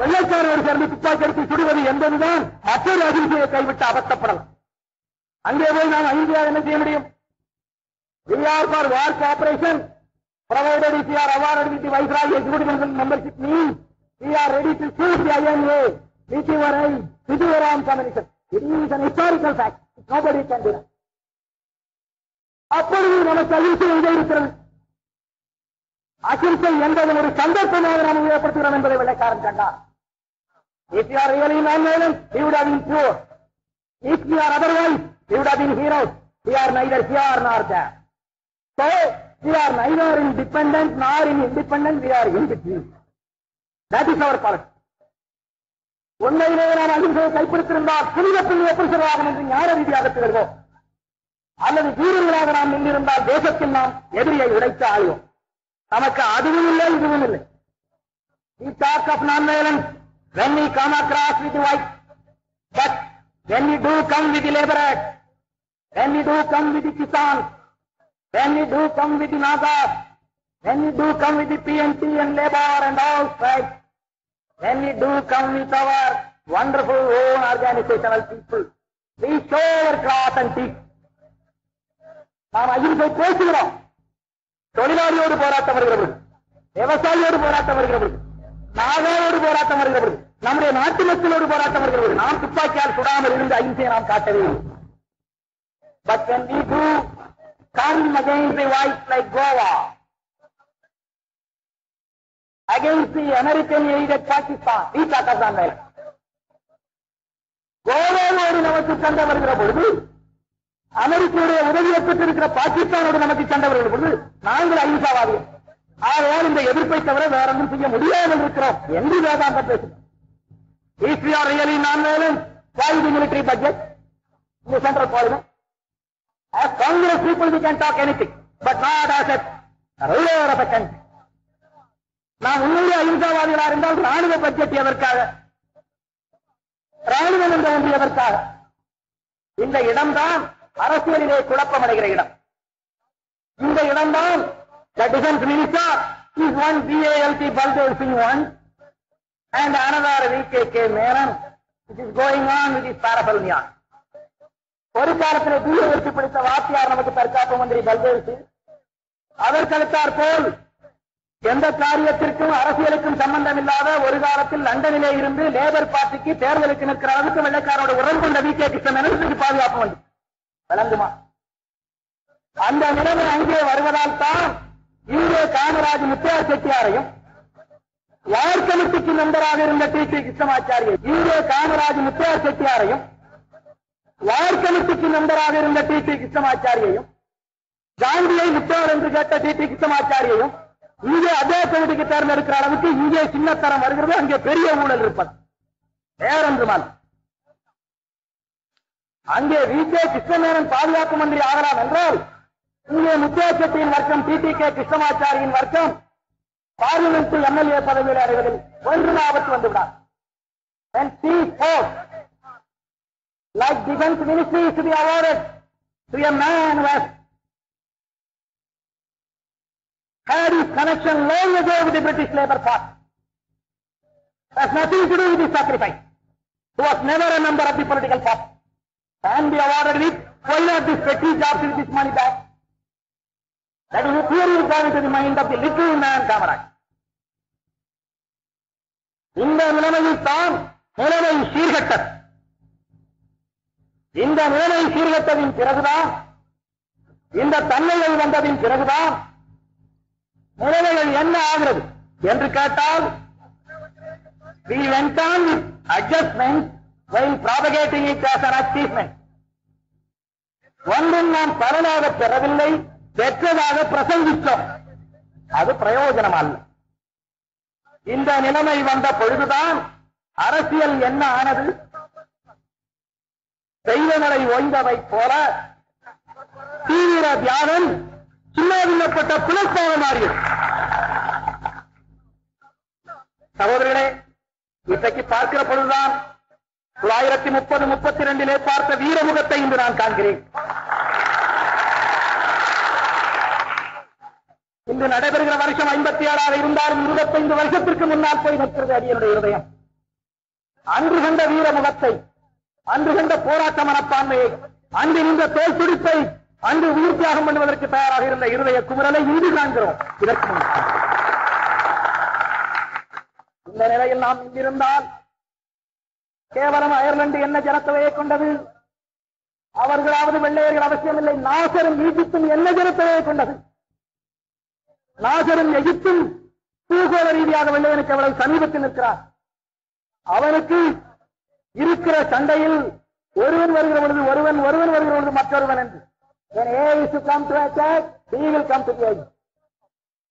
வெள்ளைக்காரரோடு சேர்ந்து துப்பாக்கி எடுத்து சுடுவது என்பதுதான் மற்றொரு அகிம்சையை கைவிட்டு அபத்தப்படலாம். அங்கே போய் நாம் இந்தியா என்ன செய்ய முடியும்? We are for war cooperation, provided if you are awarded with the Viceroy Executive Membership means we are ready to shoot the INA with your eyes, with your arms ammunition. It is an historical fact. Nobody can deny. அப்பொழுது நமக்கு அகிம்சை எங்கே இருக்கிறது? அகிம்சை என்பது ஒரு சந்தர்ப்பமாக நாம் உபயோகப்படுத்துகிறோம் என்பதை வெள்ளைக்காரன் கண்டார். If you are really non-violent, we would have been pure. If we are otherwise, we would have been heroes. We are neither here nor there. So, we are neither independent nor independent, we are in between. That is our policy. உண்மையிலேயே நாம் அகிம்சையை கைப்பிடித்திருந்தால் புனித புண்ணிய புருஷராக என்று ஞான ரீதியாக திகழ்வோம். அல்லது வீரர்களாக நாம் நின்றிருந்தால் தேசத்தில் நாம் எதிரியை உடைத்து ஆளுவோம். நமக்கு அதுவும் இல்லை, இதுவும் இல்லை. We talk of non-violence when we come across with the white, but when we do come with the labor act, when we do come with the Kisan, when we do come with the Nagas, when we do come with the PNT and labor and all strikes, when we do come with our wonderful own organizational people, we show our cloth and teeth. நாம் அகிம்சை பேசுகிறோம். தொழிலாளியோடு போராட்டம் வருகிறது, விவசாயியோடு போராட்டம் வருகிறது, நாகாவோடு போராட்டம் வருகிறது, நம்முடைய நாட்டு மக்களோடு போராட்டம் வருகிறது. நாம் துப்பாக்கியால் சுடாமல் இருந்து அகிம்சையை நாம் காட்டவே. But when we do come against the whites like Goa, against the American-aided Pakistan, we talk of non-violence. கோவாவோடு நமக்கு சண்டை வருகிற பொழுது, அமெரிக்காவுடைய உதவியை பெற்றிருக்கிற பாகிஸ்தானோடு நமக்கு சண்டை வருகிற பொழுது நாங்கள் அகிம்சாவாதிகள். ஆகையால் இந்த எதிர்ப்பை தவிர வேற ஒன்றும் செய்ய முடியாமல் இருக்கிறோம் என்று வேதாந்தம் பேசுகிறோம். If we are really non-violent, why the military budget in the central parliament? As Congress people we can talk anything, but not as a ruler of a country. நாம் உண்மையிலே அகிம்சாவாதிகளாக இருந்தால் ராணுவ பட்ஜெட் எதற்காக? ராணுவம் என்ற ஒன்று எதற்காக? இந்த இடம்தான் அரசியலிலே குழப்பமடைகிற இடம். இந்த இடம்தான் the defense minister is one BALT Baldev Singh one and another VKK Menon, which is going on with his paraphernalia. ஒரு காலத்தில் பிஏ வெற்றி படித்த வாத்தியார் நமக்கு தற்காப்பு மந்திரி பல்தேவ் சிங், அதற்கடுத்தாற் போல் எந்த காரியத்திற்கும் அரசியலுக்கும் சம்பந்தம் இல்லாத ஒரு காலத்தில் லண்டனிலே இருந்து லேபர் பார்ட்டிக்கு தேர்தலுக்கு நிற்கிற அளவுக்கு வெள்ளைக்காரோட உறவு கொண்ட VK கிருஷ்ணன் பாதுகாப்பு வந்து விளங்குமா? அந்த நிலைமை அங்கே வருவதால் தான் இங்கே காமராஜ் முத்தியார் செட்டியாரையும் வார் கமிட்டிக்கு மெம்பராக இருந்த TT கிருஷ்ணமாச்சாரியை, இங்கே காமராஜ் முத்தியார் செட்டியாரையும் வார் கமிட்டிக்கு மெம்பராக இருந்த TT கிருஷ்ணமாச்சாரியையும், காந்தியை முத்தியார் என்று கேட்ட TT கிருஷ்ணமாச்சாரியையும் இங்கே அதே கமிட்டிக்கு தேர்ந்தெடுக்கிற அளவுக்கு இங்கே சின்னத்தரம் வருகிறது, அங்கே பெரிய ஊழல் இருப்பது வேறொன்றுமால். அங்கே VK கிருஷ்ணமேனன் பாதுகாப்பு மந்திரி ஆகலாம் என்றால் இங்கே முத்தியார் செட்டியின் வர்க்கம் TTK கிருஷ்ணமாச்சாரியின் வர்க்கம் பார்லிமெண்ட் MLA பதவியில் அடைவதில் ஒன்று ஆபத்து வந்துவிடார். Like defense ministry is to be awarded to a man who has had his connection long ago with the British Labour Party. Has nothing to do with his sacrifice. Who was never a member of the political party. Can be awarded with, why not this petty jobs with this money back? That is clearly gone into the mind of the little man Kamaraj. இந்த நிலைமையில் தான் நிலைமை சீர்கட்டது. இந்த நிலைமை சீர்கட்டதின் பிறகுதான், இந்த தன்மைகள் வந்ததின் பிறகுதான் நிலைமைகள் என்ன ஆகிறது என்று கேட்டால், we went on with adjustments while propagating it as an achievement. ஒன்றும் நாம் பலனாக பெறவில்லை, பெற்றதாக பிரசங்கித்தோம், அது பிரயோஜனம் அல்ல. இந்த நிலைமை வந்த பொழுதுதான் அரசியல் என்ன ஆனது, தெய்வமலை ஓய்ந்தவை போல தீவிர தியாகம் சின்னாவில்லப்பட்ட பிளப்பாக மாறியது. சகோதரர்களே, இன்றைக்கு பார்க்கிற பொழுதுதான் 1930-32 பார்த்த வீரமுகத்தை இன்று நான் காண்கிறேன். இன்று நடைபெறுகிற வருஷம் 57 இருந்தாலும் 25 வருஷத்திற்கு முன்னால் போய் நிற்கிறது அடியனுடைய இருதயம். அன்று கண்ட வீரமுகத்தை, அன்று கண்ட போராட்ட மனப்பான்மையை, அன்று நின்ற தோல் துடிப்பை, அன்று உயிர் தியாகம் பண்ணுவதற்கு தயாராக இருந்த இருதய குமரலை இன்று காண்கிறோம். இதற்கு முன்னால் இந்த நிலையில் நாம் இங்கிருந்தால் கேவலம் அயர்லாந்து என்ன ஜனத்தொகையை கொண்டது? அவர்களாவது வெள்ளையர்கள் அவசியமில்லை. நாசரும் ஈஜிப்தும் என்ன ஜனத்தொகையை கொண்டது? நாசரும் எகிப்தும் பூகோள ரீதியாக வெள்ளையனுக்கு அவ்வளவு சமீபத்தில் இருக்கிறார். அவனுக்கு இருக்கிற சண்டையில் ஒருவன் வருகிற பொழுது ஒருவன் வருகிற பொழுது மற்றொருவன் என்று. When A is to come to attack, B will come to the edge.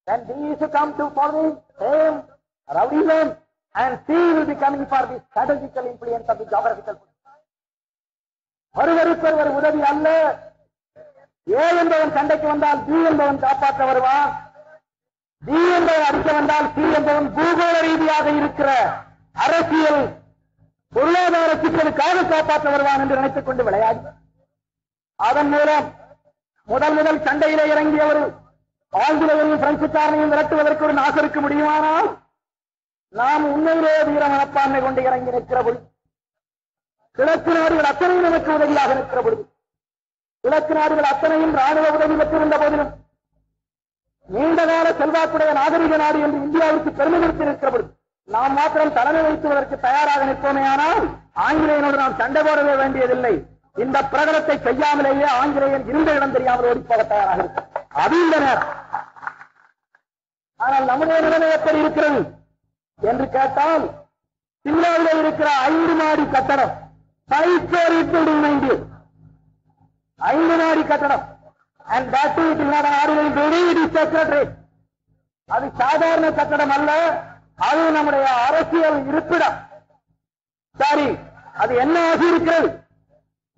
When B is to come to follow same rowdyism, and C will be coming for the strategical influence of the geographical. ஒருவருக்கொருவர் உதவி அல்ல. A என்பவன் சண்டைக்கு வந்தால் B என்பவன் காப்பாற்ற வருவான். B என்பவன் அடிக்க வந்தால் C என்பவன் பூகோள ரீதியாக இருக்கிற அரசியல் பொருளாதார சிக்கலுக்காக காப்பாற்ற வருவான் என்று நினைத்துக் கொண்டு விளையாடி அதன் மூலம் முதல் சண்டையிலே இறங்கிய ஒரு ஆங்கிலேயரையும் பிரெஞ்சுக்காரனையும் விரட்டுவதற்கு ஒரு நாசருக்கு முடியுமானால் நாம் உண்மையிலே வீர மனப்பான்மை கொண்டு இறங்கி நிற்கிற பொழுது, கிழக்கு நாடுகள் அத்தனையும் நமக்கு உதவியாக நிற்கிற பொழுது, கிழக்கு நாடுகள் அத்தனையும் ராணுவ உதவி பெற்றிருந்த போதிலும் நீண்டகால செல்வாக்குடைய நாகரிக நாடு என்று இந்தியாவுக்கு பெருமைப்படுத்தி நிற்கிற பொழுது நாம் மாத்திரம் தலைமை வைத்துவதற்கு தயாராக நிற்போமே. ஆனால் ஆங்கிலேயனோடு நாம் சண்டை போடவே வேண்டியதில்லை. இந்த பிரகடனத்தை செய்யாமலேயே ஆங்கிலேயன் இருந்த இடம் தெரியாமல் ஓடிப்போக தயாராக இருக்கும். அது இந்த நேரம். ஆனால் நம்முடைய நிலைமை எப்படி இருக்கிறது என்று கேட்டால், சிம்லாவில் இருக்கிற 5 மாடி கட்டடம் 5 story building 5 மாடி கட்டடம், and that too it is not an ordinary building, it is secretariat. அது சாதாரண கட்டடம் அல்ல, அது நம்முடைய அரசியல் இருப்பிடம். சரி, அது என்ன ஆகி இருக்கிறது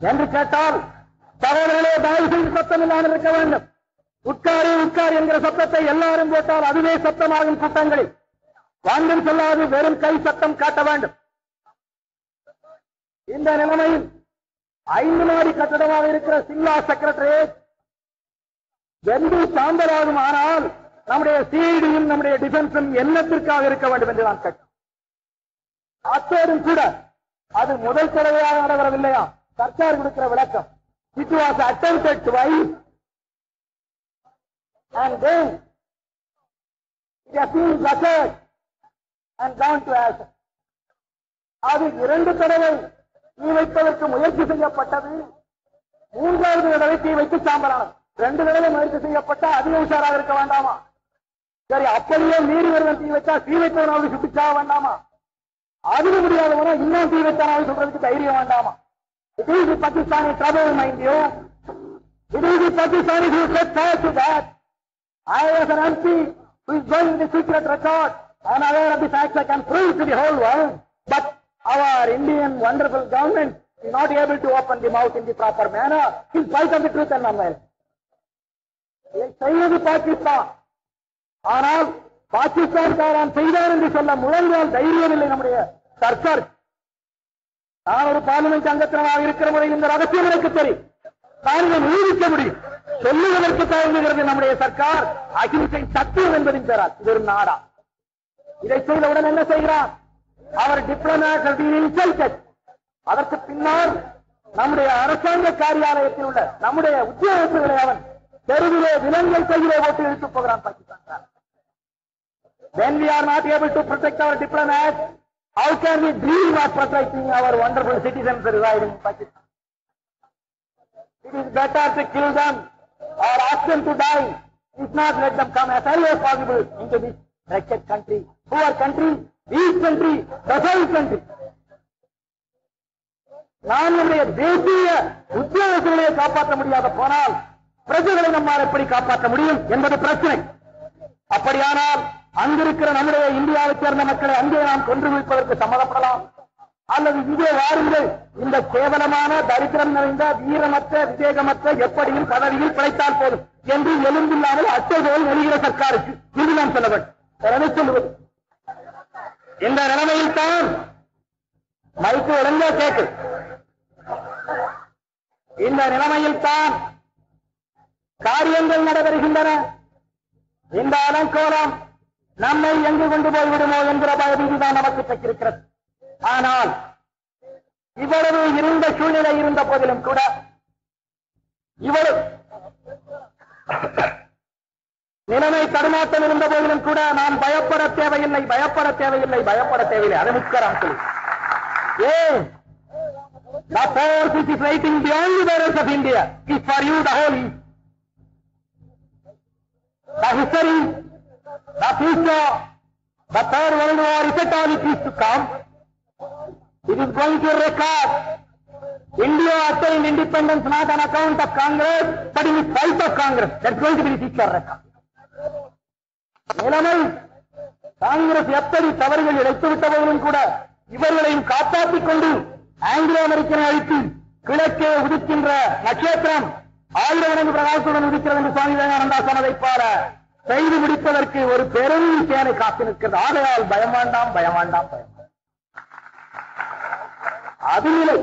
என்று கேட்டால், சகோதரர்களே, தயவு செய்து சத்தம் இல்லாமல் இருக்க வேண்டும். உட்காரு உட்கார் என்கிற சத்தத்தை எல்லாரும் போட்டால் அதுவே சத்தமாகும். கூட்டங்களில் வாங்கும் சொல்லாது வெறும் கை சத்தம் காட்ட வேண்டும். இந்த நிலைமையில் 5 மாடி கட்டடமாக இருக்கிற சிம்லா செக்ரட்டரியேட் வெந்து சாம்பலாகும். ஆனால் நம்முடைய சிஐடியும் நம்முடைய டிஃபென்ஸும் என்னத்திற்காக இருக்க வேண்டும் என்று நான் கேட்டேன். அத்தோடும் கூட அது முதல் தடவையாக நடைபெறவில்லையா? சர்க்கார் கொடுக்கிற விளக்கம், it was attempted twice and then it has been gutted and gone to ashes. அது 2 தடவை தீ வைப்பதற்கு முயற்சி செய்யப்பட்டது. 3வது தடவை தீ வைத்து சாம்பலானது. 2 தடவை முயற்சி செய்யப்பட்டா அதிக உஷாராக இருக்க வேண்டாமா? சரி, அப்படியே மீறி வருவன் தீ வைத்தா தீ வைத்தவனாவது சுட்டிச்சா வேண்டாமா? அதுக்கு முடியாதவனா இன்னும் தீ வைத்தானாவது சொல்றதுக்கு தைரியம் வேண்டாமா? It is the Pakistani trouble, mind you. It is the Pakistanis who set fire to that. I, as an MP who is going the secret record, I am aware of the facts I can prove to the whole world. But our Indian wonderful government is not able to open the mouth in the proper manner in spite of the truth and non-violence. இதை செய்வது பாகிஸ்தான். ஆனால் பாகிஸ்தான்காரன் செய்தார் என்று சொல்ல முழங்கால் தைரியம் இல்லை நம்முடைய சர்க்கார். நான் ஒரு பார்லிமெண்ட் அங்கத்தினராக இருக்கிற முறையில் இந்த ரகசியம் எனக்கு தெரியும். நான் இதை நிரூபிக்க முடியும். சொல்லுவதற்கு தயங்குகிறது நம்முடைய சர்க்கார். அகிம்சை சத்தியம் என்பதின் பெயரால் இது ஒரு நாடா? இதை செய்தவுடன் என்ன செய்கிறார்? அவர் டிப்ளமேட் இன்சல்டட். அதற்கு பின்னால் நம்முடைய அரசாங்க காரியாலயத்தில் உள்ள நம்முடைய உத்தியோகஸ்தர்களை அவன் தெருவிலே விலங்குகள் கையிலே போட்டு இழுத்துப் போகிறான் Pakistan. When we are not able to protect our diplomats, how can we dream of protecting our wonderful citizens residing in Pakistan? It is better to kill them or ask them to die, if not let them come as early as possible into this wretched country, poor country, weak country, docile country. நாம் நம்முடைய தேசிய உத்தியோகங்களை காப்பாற்ற முடியாத போனால் பிரஜைகளை நம்மால் எப்படி காப்பாற்ற முடியும் என்பது பிரச்சனை. அப்படியானால் அங்கிருக்கிற நம்முடைய இந்தியாவைச் சேர்ந்த மக்களை அங்கே நாம் கொன்று வைப்பதற்கு சம்மதப்படலாம். அல்லது இங்கே வாருங்கள், இந்த கேவலமான தரித்திரம் நிறைந்த வீரமற்ற விவேகமற்ற எப்படியும் பதவியில் பிழைத்தால் போதும் என்று எலும்பில்லாமல் அட்டை போல் நெருகிற சர்க்காருக்கு இது நாம் சொல்ல வேண்டும். சொல்லுவது இந்த நிலைமையில் தான் மைக்கு ஒழுங்கா கேட்கு. இந்த நிலைமையில் தான் காரியங்கள் நடைபெறுகின்றன. இந்த அலங்கோலம் நம்மை எங்கு கொண்டு போய்விடுமோ என்கிற பயபீதி தான் நமக்கு தக்கிருக்கிறது. ஆனால் இவ்வளவு இருந்த சூழ்நிலை இருந்த போதிலும் கூட, இவ்வளவு நிலைமை தடுமாற்றம் இருந்த போதிலும் கூட நாம் பயப்பட தேவையில்லை, பயப்பட தேவையில்லை, பயப்பட தேவையில்லை. அதை முக்கராம் சொல்லி ஏன் the force which is fighting beyond the borders of India is for you the whole East. The history, the future, the third world war, if at all it is to come, it is going to record India attained independence not on account of Congress, but in spite of Congress. That's going to be the future record. நிலைமை காங்கிரஸ் எப்படி தவறுகள் இழைத்துவிட்ட போதிலும் கூட இவர்களையும் காப்பாற்றிக் கொண்டு ஆங்கிலோ அமெரிக்கனை அழித்து கிழக்கே உதிக்கின்ற நட்சத்திரம் 1000 மடங்கு பிரகாசத்துடன் உதிக்கிறது என்று சுவாமி விவேகானந்தா சொன்னதைப் போல செய்து முடிப்பதற்கு ஒரு பெரும் சேனை காத்து நிற்கிறது. ஆகையால் பயம் வேண்டாம், பயம் வேண்டாம், பயம் வேண்டாம். அது நிலை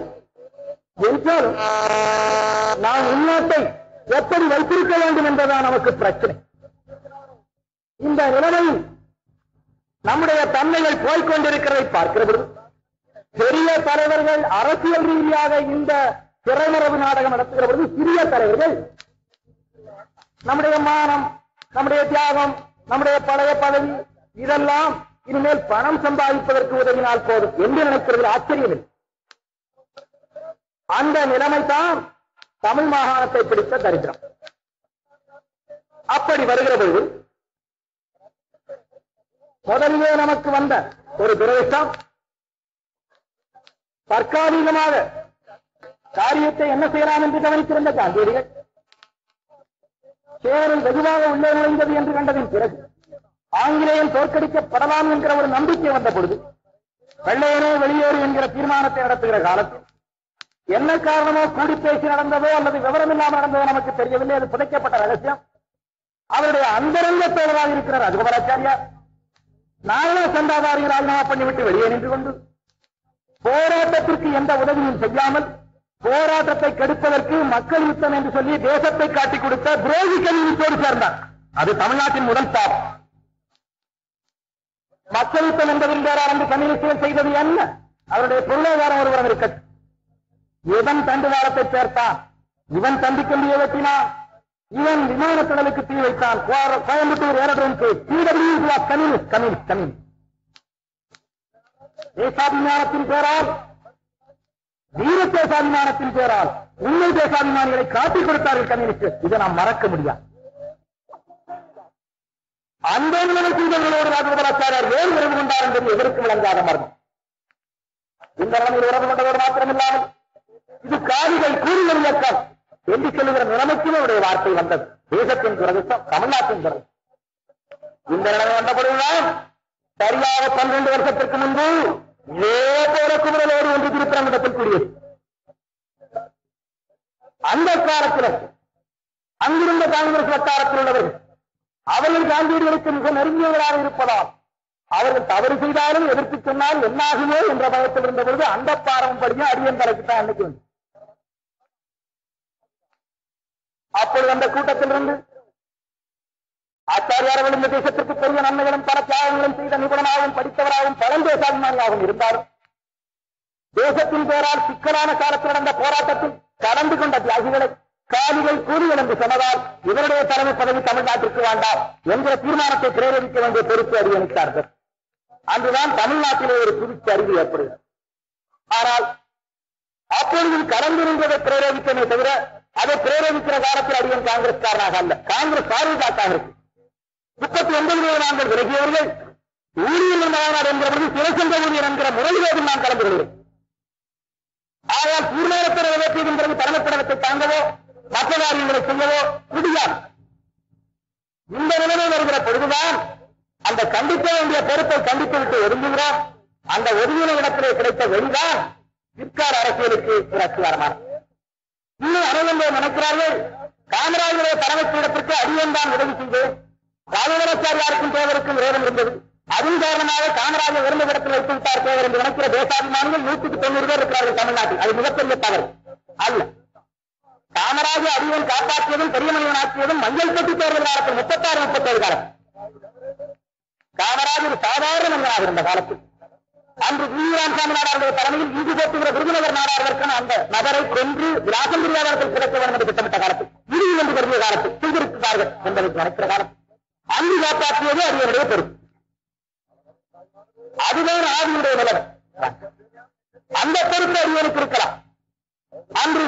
என்றாலும் நாம் உள்நாட்டை எப்படி வைத்திருக்க வேண்டும் என்பதுதான் நமக்கு பிரச்சனை. இந்த நிலைமையில் நம்முடைய தன்மைகள் போய்கொண்டிருக்கிறதை பார்க்கிறது. பெரிய தலைவர்கள் அரசியல் ரீதியாக இந்த திரைமரபு நாடகம் நடத்துகிற பொழுது, சிறிய தலைவர்கள் நம்முடைய மானம், நம்முடைய தியாகம், நம்முடைய பழைய பதவி இதெல்லாம் இனிமேல் பணம் சம்பாதிப்பதற்கு உதவினால் போதும் என்று நினைக்கிறது. ஆச்சரியமில்லை. அந்த நிலைமைதான் தமிழ் மாகாணத்தை பிடித்த தரித்திரம். அப்படி வருகிற பொழுது முதலிலே நமக்கு வந்த ஒரு துரதிர்ஷ்டம், தற்காலிகமாக காரியத்தை என்ன செய்யலாம் என்று கவனித்திருந்த காந்தியடிகள் சேரல் வெகுவாக உள்ளே நுழைந்தது என்று கண்டதின் பிறகு ஆங்கிலேயன் தோற்கடிக்கப்படலாம் என்கிற ஒரு நம்பிக்கை வந்த பொழுது வெள்ளையனே வெளியேறு என்கிற தீர்மானத்தை நடத்துகிற காலத்தில் என்ன காரணமோ கூடி பேசி நடந்ததோ அல்லது விவரமில்லாமல் நடந்ததோ நமக்கு தெரியவில்லை. அது புதைக்கப்பட்ட ரகசியம். அவருடைய அந்தரங்க தோழராக இருக்கிறார் ராஜகோபாலாச்சாரியார் நாளே சந்தாதாரியை ராஜினாமா பண்ணிவிட்டு வெளியே நின்று கொண்டு போராட்டத்திற்கு எந்த உதவியும் செய்யாமல் போராட்டத்தை கெடுப்பதற்கு மக்கள் யுத்தம் என்று சொல்லி தேசத்தை காட்டிக் கொடுத்த துரோகி கம்யூனிஸ்டோடு சேர்ந்தார். அது தமிழ்நாட்டின் முதல் பாவம். மக்கள் யுத்தம் என்பதின் பேரால் அந்த கம்யூனிஸ்டுகள் செய்தது என்ன? அவருடைய பொருளாதாரம் ஒருவரம் இருக்கட்டும். இவன் தண்டுவாரத்தை சேர்த்தான், இவன் தம்பிக்கம்பியை வெட்டினான், இவன் விமானத்திடலுக்கு தீ வைத்தான், கோயம்புத்தூர் ஏரோட்ரோமுக்கு கம்யூனிஸ்ட் கம்யூனிஸ்ட் கம்யூனிஸ்ட் தேசாபிமானத்தின் பேரால், வீர தேசாபிமானத்தின் பேரால் உண்மை தேசாபிமானிகளை காட்டிக் கொடுத்தார்கள் கம்யூனிஸ்ட். இதை நாம் மறக்க முடியாது. அந்த நிலைமை செய்தவர்களோடு ராஜகோபாலாச்சாரியார் வேறு உறவு கொண்டார் என்பது எதற்கு விளங்காத மர்மம். இந்த நிலைமையில் உறவு கொண்டதோடு மாத்திரமில்லாமல் இது காவிகள் கூறுகள் இயக்கம் என்று சொல்லுகிற நிலைமைக்கும் அவருடைய வார்த்தை வந்தது. தேசத்தின் துரதிர்ஷ்டம், தமிழ்நாட்டின் துரதிர்ஷ்டம். இந்த நிலைமை வந்த பொழுதுதான் சரியாக 12 வருஷத்திற்கு முன்பு இதே போல குமுறலோடு ஒன்று திருப்பரங்கத்தில் கூடியது. அந்த காலத்தில் அங்கிருந்த காங்கிரஸ் வட்டாரத்தில் உள்ளவர்கள் அவர்கள் காந்தியடிகளுக்கு மிக நெருங்கியவராக இருப்பதால் அவர்கள் தவறு செய்தாலும் எதிர்த்து சொன்னால் என்னாகுமோ என்ற பயத்தில் இருந்த பொழுது அந்த பாரம்பரியம் அடியன் தலைக்குத்தான் அன்னைக்கு வந்து அப்பொழுது அந்த கூட்டத்திலிருந்து ஆச்சாரியார்கள் இந்த தேசத்திற்கு பெரிய நன்மைகளும் பல தியாகங்களும் செய்த நிபுணனாகவும் படித்தவராகவும் பழந்தேசாபிமானியாகவும் இருந்தாலும் தேசத்தின் பேரால் சிக்கலான காலத்தில் நடந்த போராட்டத்தில் கலந்து கொண்ட தியாகிகளை காலிகள் கூலிகள் என்று சொன்னதால் இவருடைய தலைமை பதவி தமிழ்நாட்டிற்கு வேண்டாம் என்கிற தீர்மானத்தை பிரேரிக்க வேண்டிய பொறுப்பு அறிவித்தார்கள். அன்றுதான் தமிழ்நாட்டிலே ஒரு புதுச்சு அறிவு ஏற்படுகிறது. ஆனால் அப்பொழுது கலந்து நின்றதை பிரேரிக்கமே தவிர அதை பிரேரிக்கிற காலத்தில் அடியன் காங்கிரஸ்காரனாக அல்ல, காங்கிரஸ் பாரதியாக இருக்கு. 39 நாங்கள் விலகியவர்கள் ஊழியர் மாநாடு என்கிற பொழுது சிவசங்க ஊழியர் என்கிற முறையிலேயும் நான் கலந்து கொள்கிறேன். ஆனால் தீர்மானத்தை நிறைவேற்றியதன் பிறகு தலைமைப்படத்தை தாங்கவோ மற்ற காரியங்களை செய்யவோ முடியாது. இந்த நிலைமை வருகிற பொழுதுதான் அந்த கண்டிக்க வேண்டிய பொறுப்பை கண்டித்து விட்டு ஒதுங்குகிறோம். அந்த ஒதுங்கின இடத்திலே கிடைத்த வெளிதான் பிற்கால அரசியலுக்கு ஒரு அஸ்திவாரமான. இன்னும் அனைவரும் நினைக்கிறார்கள் காமராஜருடைய தலைமைப்பிடத்திற்கு அடியன் தான் உதவி செய்து ராஜகோபாலாச்சாரியாருக்கும் தேவருக்கும் விரோதம் இருந்தது. அதன் காரணமாக காமராஜர் இருந்த இடத்தில் வைத்து விட்டார் தேவர் என்று நினைக்கிற தேசாபிமானிகள் 190 பேர் இருக்கிறார்கள் தமிழ்நாட்டில். அது மிகப்பெரிய தவறு அல்ல. காமராஜர் அடியன் காப்பாற்றியதும் பெரிய மனிதன் ஆக்கியதும் மஞ்சள் பெட்டி தேர்தல் காலத்தில் 36-37 காலம். காமராஜர் சாதாரண மனிதனாக இருந்த காலத்தில் அன்று வீராசாமி நாடாருடைய தலைமையில் இங்கு போட்டுகிற விருதுநகர் நாடாருக்கான அந்த நபரை கொன்று ராசந்திரியாளர்கள் கிடைக்க வேண்டும் என்று திட்டமிட்ட காலத்தில், இறுதி என்று கருதிய காலத்தில் செய்திருக்கிறார்கள் என்பதை நினைக்கிற காலத்தில் அங்கு காப்பாற்றியது அடியனுடைய பொறுப்பு. அதுதான் ஆதியுடைய நிலைமை. அந்த பொறுப்பு அடியனுக்கு இருக்கலாம். அன்று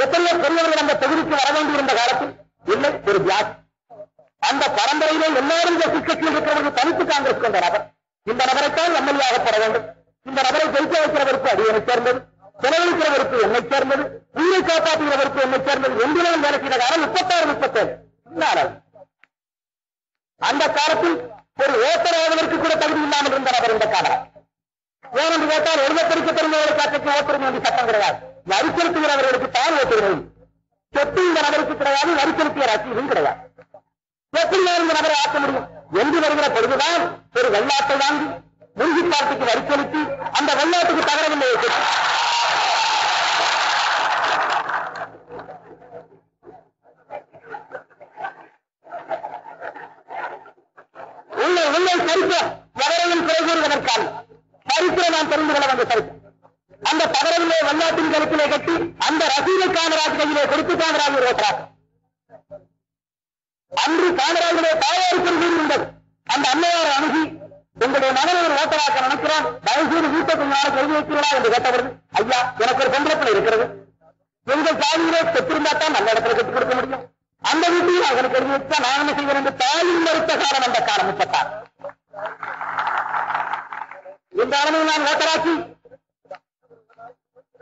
எத்தனையோ பெரியவர்கள் அந்த தொகுதிக்கு வர வேண்டியிருந்த காலத்தில் இல்லை, ஒரு வியாதி. அந்த பரம்பரையிலே எல்லாரும் இந்த கட்சியில் இருக்கிறவர்கள் தனித்து காங்கிரஸ் கொண்ட நபர். இந்த நபரைத்தான் எம்எல்ஏ ஆகப்பட வேண்டும். இந்த நபரை ஜெயிக்க வைக்கிறவருக்கு அடியனை சேர்ந்தது, செலவழிக்கிறவருக்கு என்னை சேர்ந்தது, உயிரை காப்பாற்றுகிறவருக்கு என்னை சேர்ந்தது. எந்திரம் வேலை செய்த காலம் 36-37. அந்த காலத்தில் ஒரு ஓட்டர் ஆவதற்கு கூட தகுதி இல்லாமல் இருந்த நபர் இந்த காலம். ஏனென்று கேட்டால் எழுதப்படிக்க தெரிந்தவர்களை காட்டுக்கு ஓட்டுரிமை என்று சட்டம் கிடையாது. வரி செலுத்துகிறவர்களுக்கு தான் ஓட்டுரிமை. சொத்து இந்த நபருக்கு கிடையாது, வரி செலுத்திய ரசீதும் கிடையாது. எப்படி இந்த நபரை ஆக்க முடியும் என்று வருகிற பொழுதுதான் ஒரு வெள்ளாட்டை வாங்கி முருகி பார்ட்டிக்கு வரி செலுத்தி அந்த வெள்ளாட்டுக்கு தகரவில்லை. உள்ளே சரித்திரம் எவரையும் குறை கூறுவதற்கான சரித்திரம் நாம் தெரிந்து கொள்ள வந்த சரித்திரம். அந்த தகரவிலே வெள்ளாட்டின் கருத்திலே கட்டி அந்த ரசீதை காமராஜ் கையிலே கொடுத்து காமராஜ் ஓட்டுறார். அன்று காமராஜுடைய தாயாருக்கு இருந்தது. அந்த அன்னையாரை அணுகி உங்களுடைய மகனை ஒரு ஓட்டராக்க நினைக்கிறான், தயவுசெய்து வீட்டை கொஞ்ச நாளைக்கு எழுதி வைக்கிறா என்று கேட்டபொழுது, ஐயா எனக்கு ஒரு பொம்பளை இருக்கிறது, எங்கள் தாயிலே பெற்றிருந்தாத்தான் நல்ல இடத்துல கட்டிக் கொடுக்க முடியும், அந்த வீட்டையும் அவனுக்கு எழுதி வச்சா நான் என்ன செய்வேன் என்று தாயும் மறுத்த காலம் அந்த காலம் முப்பத்தார். இந்த அளவில் நான் ஓட்டராக்கி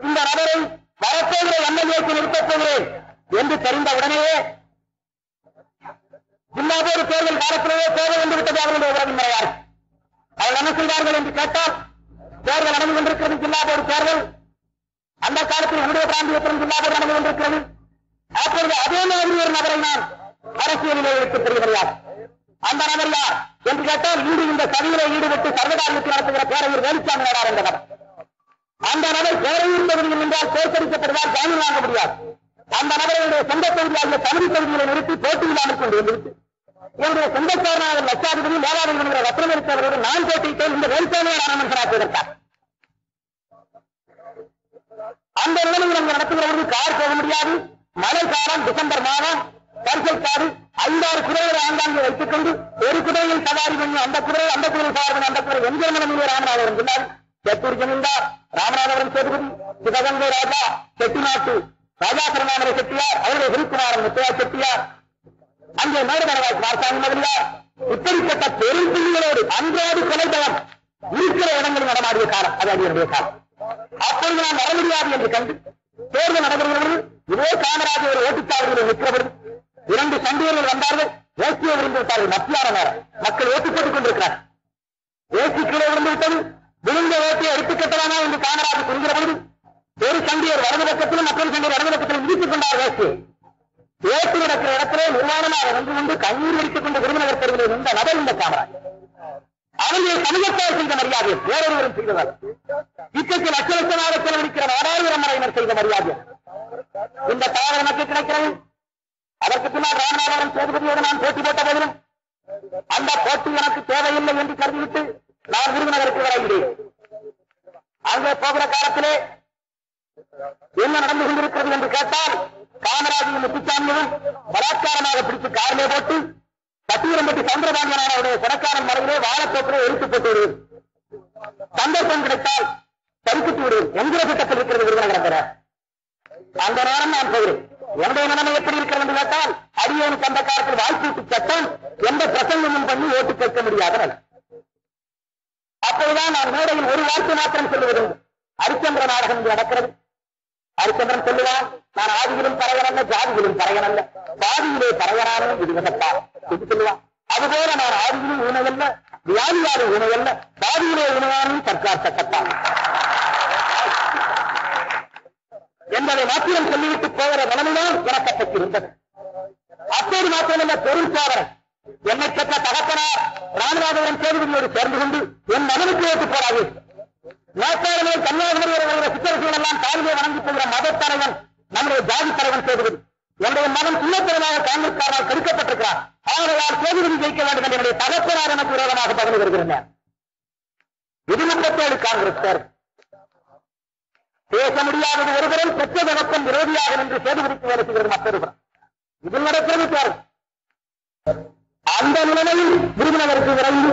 இந்த நபரை வரப்போகிற எம்எல்ஏக்கு நிறுத்தப் போகிறேன் என்று தெரிந்த உடனேயே ஜில்லாபோர்டு தேர்தல் காலத்திலேயே தேர்தல் வந்து விட்டது அவர்களுடைய உறவின் முறையார். அவர்கள் என்ன செய்தார்கள் என்று கேட்டால், தேர்தல் நடந்து கொண்டிருக்கிறது, ஜில்லாபோர்டு தேர்தல். அந்த காலத்தில் என்னுடைய பிராந்தியத்திலும் ஜில்லாபோர்டு நடந்து கொண்டிருக்கிறது. அப்பொழுது அதே மாதிரி ஒரு நபரை நான் அரசியலிலே எடுத்து தெரிய முடியாது. அந்த நபர் யார் என்று கேட்டால், இன்று இந்த சதியிலே ஈடுபட்டு சர்வகாலத்தில் நடத்துகிற பேரையூர் வேலுச்சாமி நாடார் என்ற நபர். அந்த நபர் பேரையூர் தொகுதியில் நின்றால் தோற்கடிக்கப்படுவார், ஜாமீன் வாங்க முடியாது. அந்த நபர்களுடைய சொந்த தொகுதியாகிய தமிழ் தொகுதிகளை நிறுத்தி போட்டியில்லாமல் கொண்டு வந்துவிட்டு என்னுடைய சொந்தக்காரனாக லட்சாதிபதி மேலாளர் என்கிற ரத்னமரித்தவரோடு நான் போட்டியிட்டேன் இந்த வேலுச்சாமியை மனுஷனாக்குவதற்காக. அந்த நிலைமையில் அங்கு நடத்துகிறவர்கள் கார் போக முடியாது. மழை காலம், டிசம்பர் மாதம், பரிசைக்காடு 5-6 குதிரைகளை ஆங்காங்கே வைத்துக் கொண்டு ஒரு குதிரையில் சவாரி பண்ணி அந்த குதிரை சவாரி பண்ணி அந்த குதிரை எங்கே நிலைமையிலே ராமநாதபுரம் சொன்னார். செட்டூர் ஜமீன்தார், ராமநாதபுரம் சேதுபதி, சிவகங்கை ராஜா, செட்டிநாட்டு ராஜா திருநாமரை செட்டியார், அவருடைய விருக்குமாரன் முத்தையா செட்டியார், அங்கே மேடமரவாய் மார்சாமி முதலியார், இப்படிப்பட்ட பெரும் புள்ளிகளோடு அன்றாடு கொலை பயம் இருக்கிற இடங்களில் நடமாடிய காலம் அது அடியுடைய காலம். அப்பொழுது நான் வர முடியாது என்று கண்டு தேர்தல் நடைபெறுகிறது. இதே காமராஜ் ஒரு ஓட்டுச்சாவடியில் நிற்கிறவர்கள் 2 சண்டியர்கள் வந்தார்கள். ஏசியை விழுந்து விட்டார்கள். மத்தியான நேரம் மக்கள் ஓட்டு போட்டுக் கொண்டிருக்கிறார். ஏசி கீழே விழுந்து விட்டது. விழுந்த ஓட்டியை எடுத்துக் கட்டலாமா என்று காமராஜ் புரிகிற பொழுது ஒரு சண்டியர் வலது பக்கத்திலும் மற்றொரு சண்டியர் இடது பக்கத்திலும் இடித்துக் கொண்டார். ஏற்று நடக்கிற இடத்திலே நிர்வாணமாக வந்து கொண்டு கண்ணீர் வெடித்துக் கொண்டு விருதுநகர் தெருவில் நின்ற நபர் இந்த காமராஜ். அவர்கள் சமூகத்தால் செய்த மரியாதை வேறொருவரும் செய்தவர். இத்தகைய லட்சலட்சமாக செலவழிக்கிற நாடாளுமன்றத்தினர் செய்த மரியாதை இந்த தவறு எனக்கு கிடைக்கிறது. அதற்கு பின்னால் ராமநாதபுரம் சேதுபதியோடு நான் போட்டி போட்ட போதிலும் அந்த போட்டி எனக்கு தேவையில்லை என்று கருதிவிட்டு நான் விருதுநகருக்கு வருகிறேன். அங்கே போகிற காலத்திலே என்ன நடந்து கொண்டிருக்கிறது என்று கேட்டால், காமராஜின் முத்துசாமியும் பலாத்காரமாக பிடித்து காரிலே போட்டு கட்டியூரம்பட்டி சந்திரபாண்டியனாருடைய கொடைக்காரன் மறைவிலே வாழத்தோப்பிலே எரித்து போட்டு விடுவது. சந்தர்ப்பம் கிடைத்தால் தடுக்கிட்டு விடுவது என்கிற திட்டத்தில் இருக்கிறது விருதுநகர். அந்த நேரம் நான் போகிறேன். என்னுடைய நிலைமை எப்படி இருக்கிறது என்று கேட்டால், அடியோனுக்கு அந்த காலத்தில் வாய்ப்பீட்டு சட்டம் எந்த பிரசங்கமும் பண்ணி ஓட்டு கேட்க முடியாத நிலை. அப்போதுதான் நான் மேடையில் ஒரு வார்த்தை மாத்திரம் சொல்லுவது. ஹரிச்சந்திர நாடகம் இங்கு நடக்கிறது. ஹரிச்சந்திரன் சொல்லுவான், நான் ஆதியிலும் பறையனல்ல, ஜாதியிலும் பறையனல்ல, பாதியிலே பறையனாலும் விடுவதற்காக என்று சொல்லுவான். அதுபோல நான் ஆதியிலும் ஊனவல்ல, வியாதியாத உணவு அல்ல, பாதியிலே உணவானும் சர்க்கார் சட்டத்தான் என்பதை மாத்திரம் சொல்லிவிட்டு போகிற நிலைமைதான் இறக்கப்பட்டிருந்தது. அப்போது மாத்திரமல்ல, பெரும் சாதனை என்னை பெற்ற தகப்பனார் ராமநாதபுரம் சேதுபதியோடு சேர்ந்து கொண்டு என் மகனுக்கு ஏற்று போராது. நேற்றைய கன்னியாகுமரி சித்தரசுகள் எல்லாம் தாழ்வை வணங்கி போகிற மத தலைவன் நம்முடைய ஜாதி தலைவன் சேதுபதி. என்னுடைய மகன் சின்னத்தனமாக காங்கிரஸ்காரனால் கெடுக்கப்பட்டிருக்கிறார். அவர்களால் சேதுபதி ஜெயிக்க வேண்டும் என்று என்னுடைய தகப்பனார் எனக்கு விரோதமாக பகிர்ந்து வருகிறேன். இது 37 காங்கிரஸ் பேர். பேச முடியாதது ஒருவரும் பெற்ற தகப்பன் விரோதியாக நின்று சேதுபதிக்கு வேலை செய்கிறது மற்றொருவரும். இதில் நடக்கிறது பாரு. அந்த நிலைமையில் விருதுநகருக்கு விரைந்து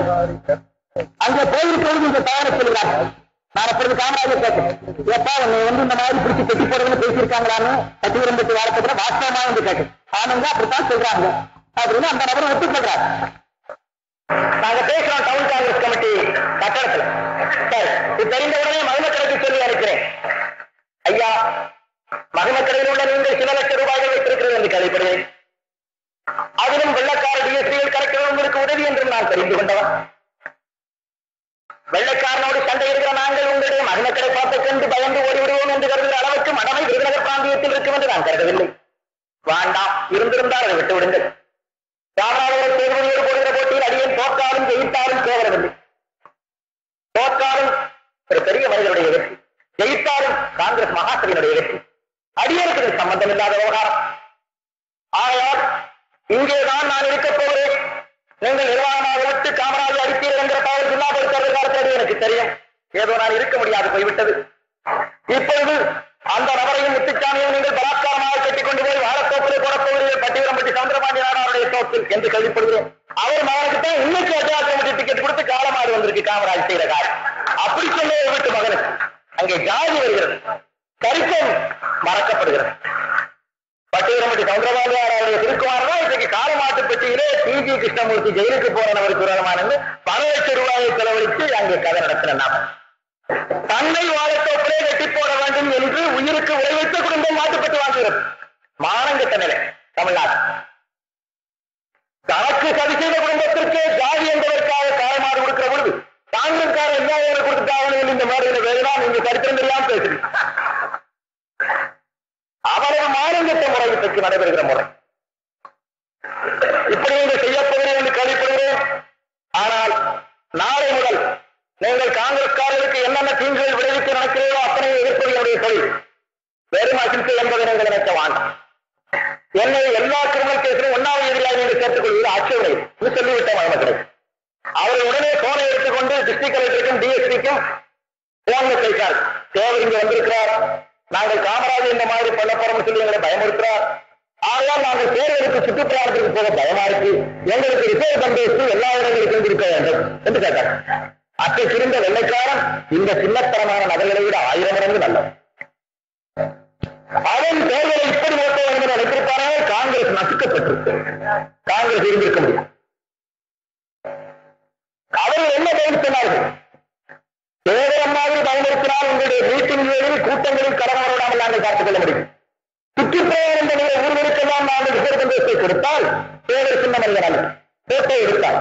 அங்கே போயிருக்கிறது இந்த தவறு சொல்கிறார்கள். நான் அப்பொழுது காமராஜர் கேட்டேன், எப்பா உன்னை இந்த மாதிரி பிடிச்சி கட்டி போடுறதுன்னு பேசியிருக்காங்களான்னு கட்டிவிரம்பத்து வாரத்துல வாஸ்தவமா வந்து கேட்டேன். ஆனங்க அப்படித்தான் சொல்றாங்க அப்படின்னு அந்த நபரை ஒத்துக்கொள்றாரு. நாங்க பேசுறோம் டவுன் காங்கிரஸ் கமிட்டி கட்டடத்துல. சரி, இது தெரிந்தவுடனே மகிமக்கடைக்கு சொல்லி அனுப்பினேன். ஐயா, மகிமக்கடையில் உள்ள நீங்கள் சில லட்சம் ரூபாய்கள் வைத்திருக்கிறது என்று கேள்விப்படுகிறேன். அதிலும் வெள்ளக்கார டிஎஸ்பிகள் கரெக்டாக உங்களுக்கு உதவி என்றும் நான் தெரிந்து கொண்டவன். வெள்ளைக்காரனோடு சண்டை இருக்கிற நாங்கள் உங்களுடைய மகிமக்கடை பார்த்துக் கொண்டு பயந்து ஓடிவிடுவோம் என்று கருதுகிற அளவுக்கு மடமை விருதுநகர் பிராந்தியத்தில் இருக்கும் என்று நான் கருதவில்லை. வேண்டாம், இருந்திருந்தால் அதை விட்டுவிடுங்கள். ராமநாதபுரம் சேதுபதியோடு போடுகிற போட்டியில் அடியேன் தோற்காலும் ஜெயித்தாலும் கேவலவில்லை. தோற்காலும் ஒரு பெரிய மனிதனுடைய வெற்றி, ஜெயித்தாலும் காங்கிரஸ் மகாசபையினுடைய வெற்றி. அடியேற்கு சம்பந்தம் இல்லாத விவகாரம். ஆகையால் இங்கேதான் நான் இருக்கப் போகிறேன். நீங்கள் நிர்வாகமாக விட்டு காமராஜர் அடித்தீர்கள் என்கிற தகவல் ஜில்லா பொறுத்தவர்கள் காலத்தில் எனக்கு தெரியும். ஏதோ நான் இருக்க முடியாது போய்விட்டது. இப்பொழுது அந்த நபரையும் முத்துச்சாமியும் நீங்கள் பலாத்காரமாக கட்டிக் கொண்டு போய் வாழத்தோப்பிலே போடப்போகிறீர்கள் பட்டிவரம்பட்டி சந்திரபாண்டி நாடாருடைய தோப்பில் என்று கேள்விப்படுகிறேன். அவர் மகனுக்கு தான் இன்னைக்கு அஜாக்கிரமட்டி டிக்கெட் கொடுத்து காலமாறு வந்திருக்கு காமராஜ் செய்த காலம். அப்படி சொல்ல விட்டு மகனுக்கு அங்கே ஜாதி வருகிறது, கரிசம் மறக்கப்படுகிறது. பட்டிவரம்பட்டி சந்திரபாண்டியாருடைய திருக்குமாரனா இன்றைக்கு காலமாட்டு பெட்டியிலே டிஜி கிருஷ்ணமூர்த்தி ஜெயிலுக்கு போனவருக்கு விரோதமானது பல லட்சம் ரூபாயை செலவழித்து அங்கே கதை நடத்தின நாம தன்னை வாழத்தோப்பிலே வெட்டி போட வேண்டும் என்று உயிருக்கு உரை வைத்த குடும்பம் மாட்டுப்பட்டு வாங்குகிறது. மானங்கட்ட நிலை தமிழ்நாடு. தனக்கு சதி செய்த குடும்பத்திற்கு ஜாதி என்பதற்காக காலமாறு கொடுக்கிற பொழுது காங்கிரஸ்கார எல்லாரும் கொடுத்துட்டாங்க. இந்த மேடையில வேணும்னா நீங்க சரித்திரம் தெரியாம பேசுறீங்க. அவரது மானங்கட்ட முறை இன்றைக்கு நடைபெறுகிற முறை. இப்படி நீங்கள் செய்யப்படுகிறேன் என்று கேள்விப்படுகிறேன். ஆனால் நாளை முதல் நீங்கள் காங்கிரஸ்காரர்களுக்கு என்னென்ன தீங்குகள் விளைவித்து நடக்கிறீர்களோ அத்தனை எதிர்ப்பது என்னுடைய தொழில். வெறும் அகிம்சை என்பதை நீங்கள் நினைக்க வேண்டாம். என்னை எல்லா கிரிமினல் கேஸிலும் ஒன்னாவது எதிராக நீங்கள் சேர்த்துக் கொள்வது ஆட்சேபனை இது சொல்லிவிட்ட மகமக்களை. அவர்கள் உடனே போனை எடுத்துக்கொண்டு டிஸ்ட்ரிக்ட் கலெக்டருக்கும் டிஎஸ்பிக்கும் போன் பேசினார். தேவர் இங்க வந்திருக்கிறார், நாங்கள் காமராஜர் இந்த மாதிரி பண்ண போறோம்னு சொல்லி எங்களை பயமுறுத்துறார். ஆனால் நாங்கள் தேர்தலுக்கு சுற்றுப்பிரயாணத்திற்கு போக பயமா இருக்கு, எங்களுக்கு ரிசர்வ் கம்பெனிக்கு எல்லா இடங்களுக்கும் இருக்க வேண்டும் என்று கேட்டார். அத்தை சிறந்த வெள்ளைக்காரன் இந்த சின்னத்தரமான நபர்களை விட 1000 மடங்கு நல்லது. அவன் தேர்தலை இப்படி நடத்த வேண்டும் என்று நினைத்திருப்பாரே காங்கிரஸ் நசுக்கப்பட்டிருக்கு. காங்கிரஸ் இருந்திருக்க முடியும். அவர்கள் என்ன பயன் சொன்னார்கள்? தேர்தல் மாதிரி பயன்படுத்தினால் உங்களுடைய மீட்டிங்களில் கூட்டங்களில் கடமையோடாமல் நாங்கள் காத்துக் கொள்ள முடியும். சுற்றுப்பிரயாணம் என்ற நிலை ஊர்களுக்கெல்லாம் நாங்கள் ரிசர்வ் கம்பெனியை கொடுத்தால் தேர்தல் சின்னமல்ல போட்டோ எடுத்தார்.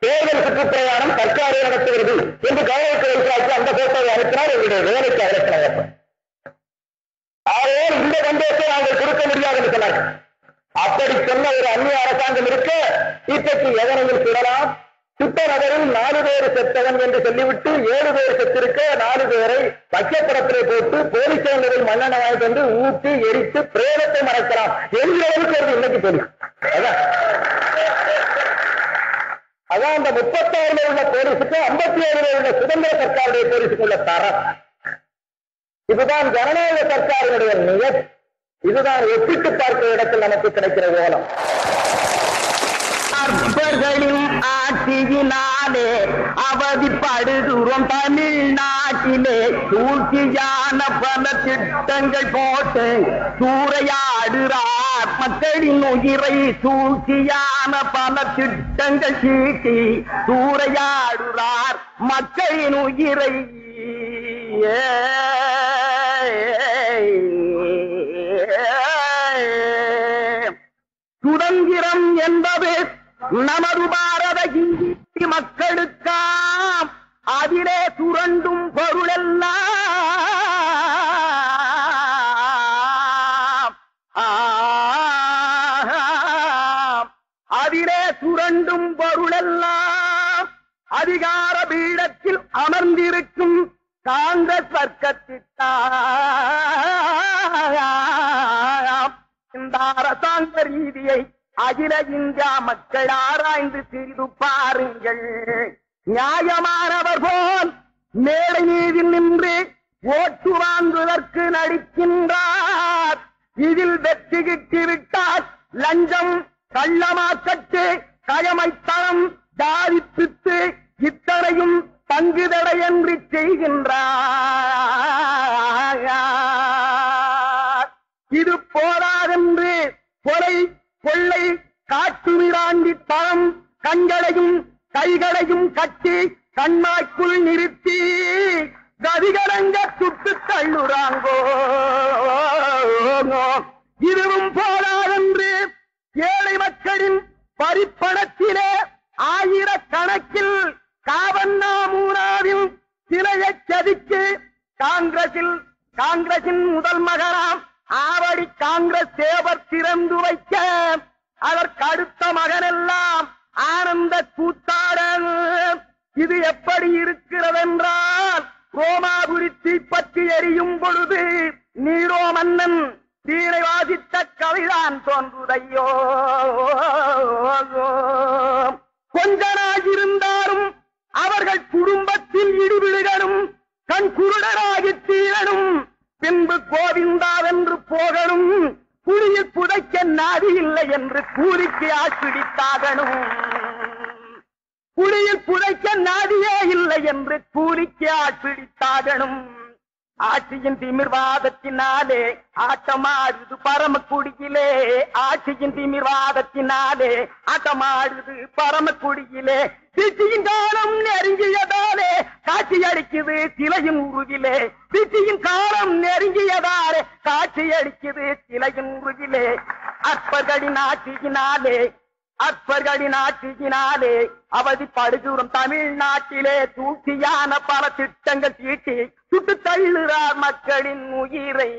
தேர்தல் சுற்றுப்பிரயாணம் சர்க்காரை நடத்துகிறது என்று கவனத்தை வைத்தாச்சு. அந்த போட்டோவை அனுப்பினால் எங்களுடைய வேலைக்கு அழைப்பின ஏற்படும். ஆகையால் இந்த சந்தேகத்தை நாங்கள் கொடுக்க முடியாது என்று சொன்னார்கள். அப்படி சொன்ன ஒரு அந்நிய அரசாங்கம் இருக்க இன்றைக்கு எதனையும் சுடலாம். சுட்ட நகரில் 4 பேர் செத்தவன் என்று சொல்லிவிட்டு 7 பேர் செத்திருக்க 4 பேரை பச்சைப்படத்திலே போட்டு போலீஸ் நிலையில் மண்ணெண்ண வாங்கிட்டு வந்து ஊற்றி எரித்து பிரேதத்தை மறைக்கலாம் என்கிற அளவுக்கு ஒரு இன்னைக்கு தெரியும். அதான் அந்த 36 உள்ள போலீஸுக்கு 57 உள்ள சுதந்திர சர்க்காருடைய போலீஸுக்கு உள்ள தரம். இதுதான் ஜனநாயக சர்க்காரினுடைய நியத். இதுதான் ஒப்பிட்டு பார்க்கிற இடத்தில் நமக்கு கிடைக்கிற ஓலம். ஆட்சியினாலே அவதிப்படுகிறோம் தமிழ்நாட்டிலே. சூழ்ச்சியான பல திட்டங்கள் போட்டு சூறையாடுறார் மக்களின் உயிரை. சூழ்ச்சியான பல திட்டங்கள் சீட்டி சூறையாடுறார் மக்களின் உயிரை. சுதந்திரம் என்பது நமது பாரத இந்தி மக்களுக்காம் அதிலே சுரண்டும் பொருளெல்லாம் அதிலே சுரண்டும் பொருளெல்லாம் அதிகார பீடத்தில் அமர்ந்திருக்கும் காங்கிரஸ் வர்க்கத்திற்காம் இந்த அரசாங்க ரீதியை அகில இந்தியா மக்கள் ஆராய்ந்து சிறிது பாருங்கள். நியாயமானவர் போல் மேடை மீது நின்று ஓட்டு வாங்குவதற்கு நடிக்கின்றார். இதில் வெற்றி கிட்டிவிட்டால் லஞ்சம், கள்ளமாக்கட்டு, கயமைத்தனம், ஜாதிப்பித்து இத்தனையும் பங்குதடையன்றி செய்கின்றார். இது போராதென்று கொலை, கொள்ளை, காட்டுமிராண்டி தரம் கண்களையும் கைகளையும் கட்டி கண்மாய்க்குள் நிறுத்தி கதிகரங்க சுட்டு தள்ளுறாங்கோ. இதுவும் போராதென்று ஏழை மக்களின் பரிப்பணத்திலே ஆயிரக்கணக்கில் காவன்னாமூனாவில் சிலையை சதிக்கு காங்கிரசின் முதல் மகனாம் ஆவடி காங்கிரஸ் சேவர் திறந்து வைக்க அதற்கு அடுத்த மகனெல்லாம் ஆனந்த கூத்தாட. இது எப்படி இருக்கிறதென்றால் ரோமாபுரி தீப்பற்றி எரியும் பொழுது நீரோ மன்னன் தீரை வாசித்த கவிதான் தோன்றுதையோ. கொஞ்ச நாள் இருந்தாலும் அவர்கள் குடும்பத்தில் இடிவிழுகணும், கண் குருடராகி தீரணும், பின்பு கோவிந்தாவென்று போகணும், குழியில் புதைக்க நாதி இல்லை என்று கூலிக்கு ஆட்பிடித்தாகணும். குழியில் புதைக்க நாதியே இல்லை என்று கூலிக்கு ஆட்பிடித்தாகணும். ஆட்சியின் திமிர்வாதத்தினாலே ஆட்டமாடுது பரமக்குடியிலே, ஆட்சியின் திமிர்வாதத்தினாலே ஆட்டமாடுது பரமக்குடியிலே. சிட்டியின் காலம் நெருங்கியதாலே காட்சி அடிக்குது சிலையின் உருகிலே, சிட்டியின் காலம் நெருங்கியதாலே காட்சி அடிக்குது சிலையின் உருகிலே. அற்பர்களின் ஆட்சியினாலே அவதிப்படுகிறோம் தமிழ்நாட்டிலே தூக்கியான பல திட்டங்கள் தீட்டி சுட்டு தள்ளுறார் மக்களின் உயிரை.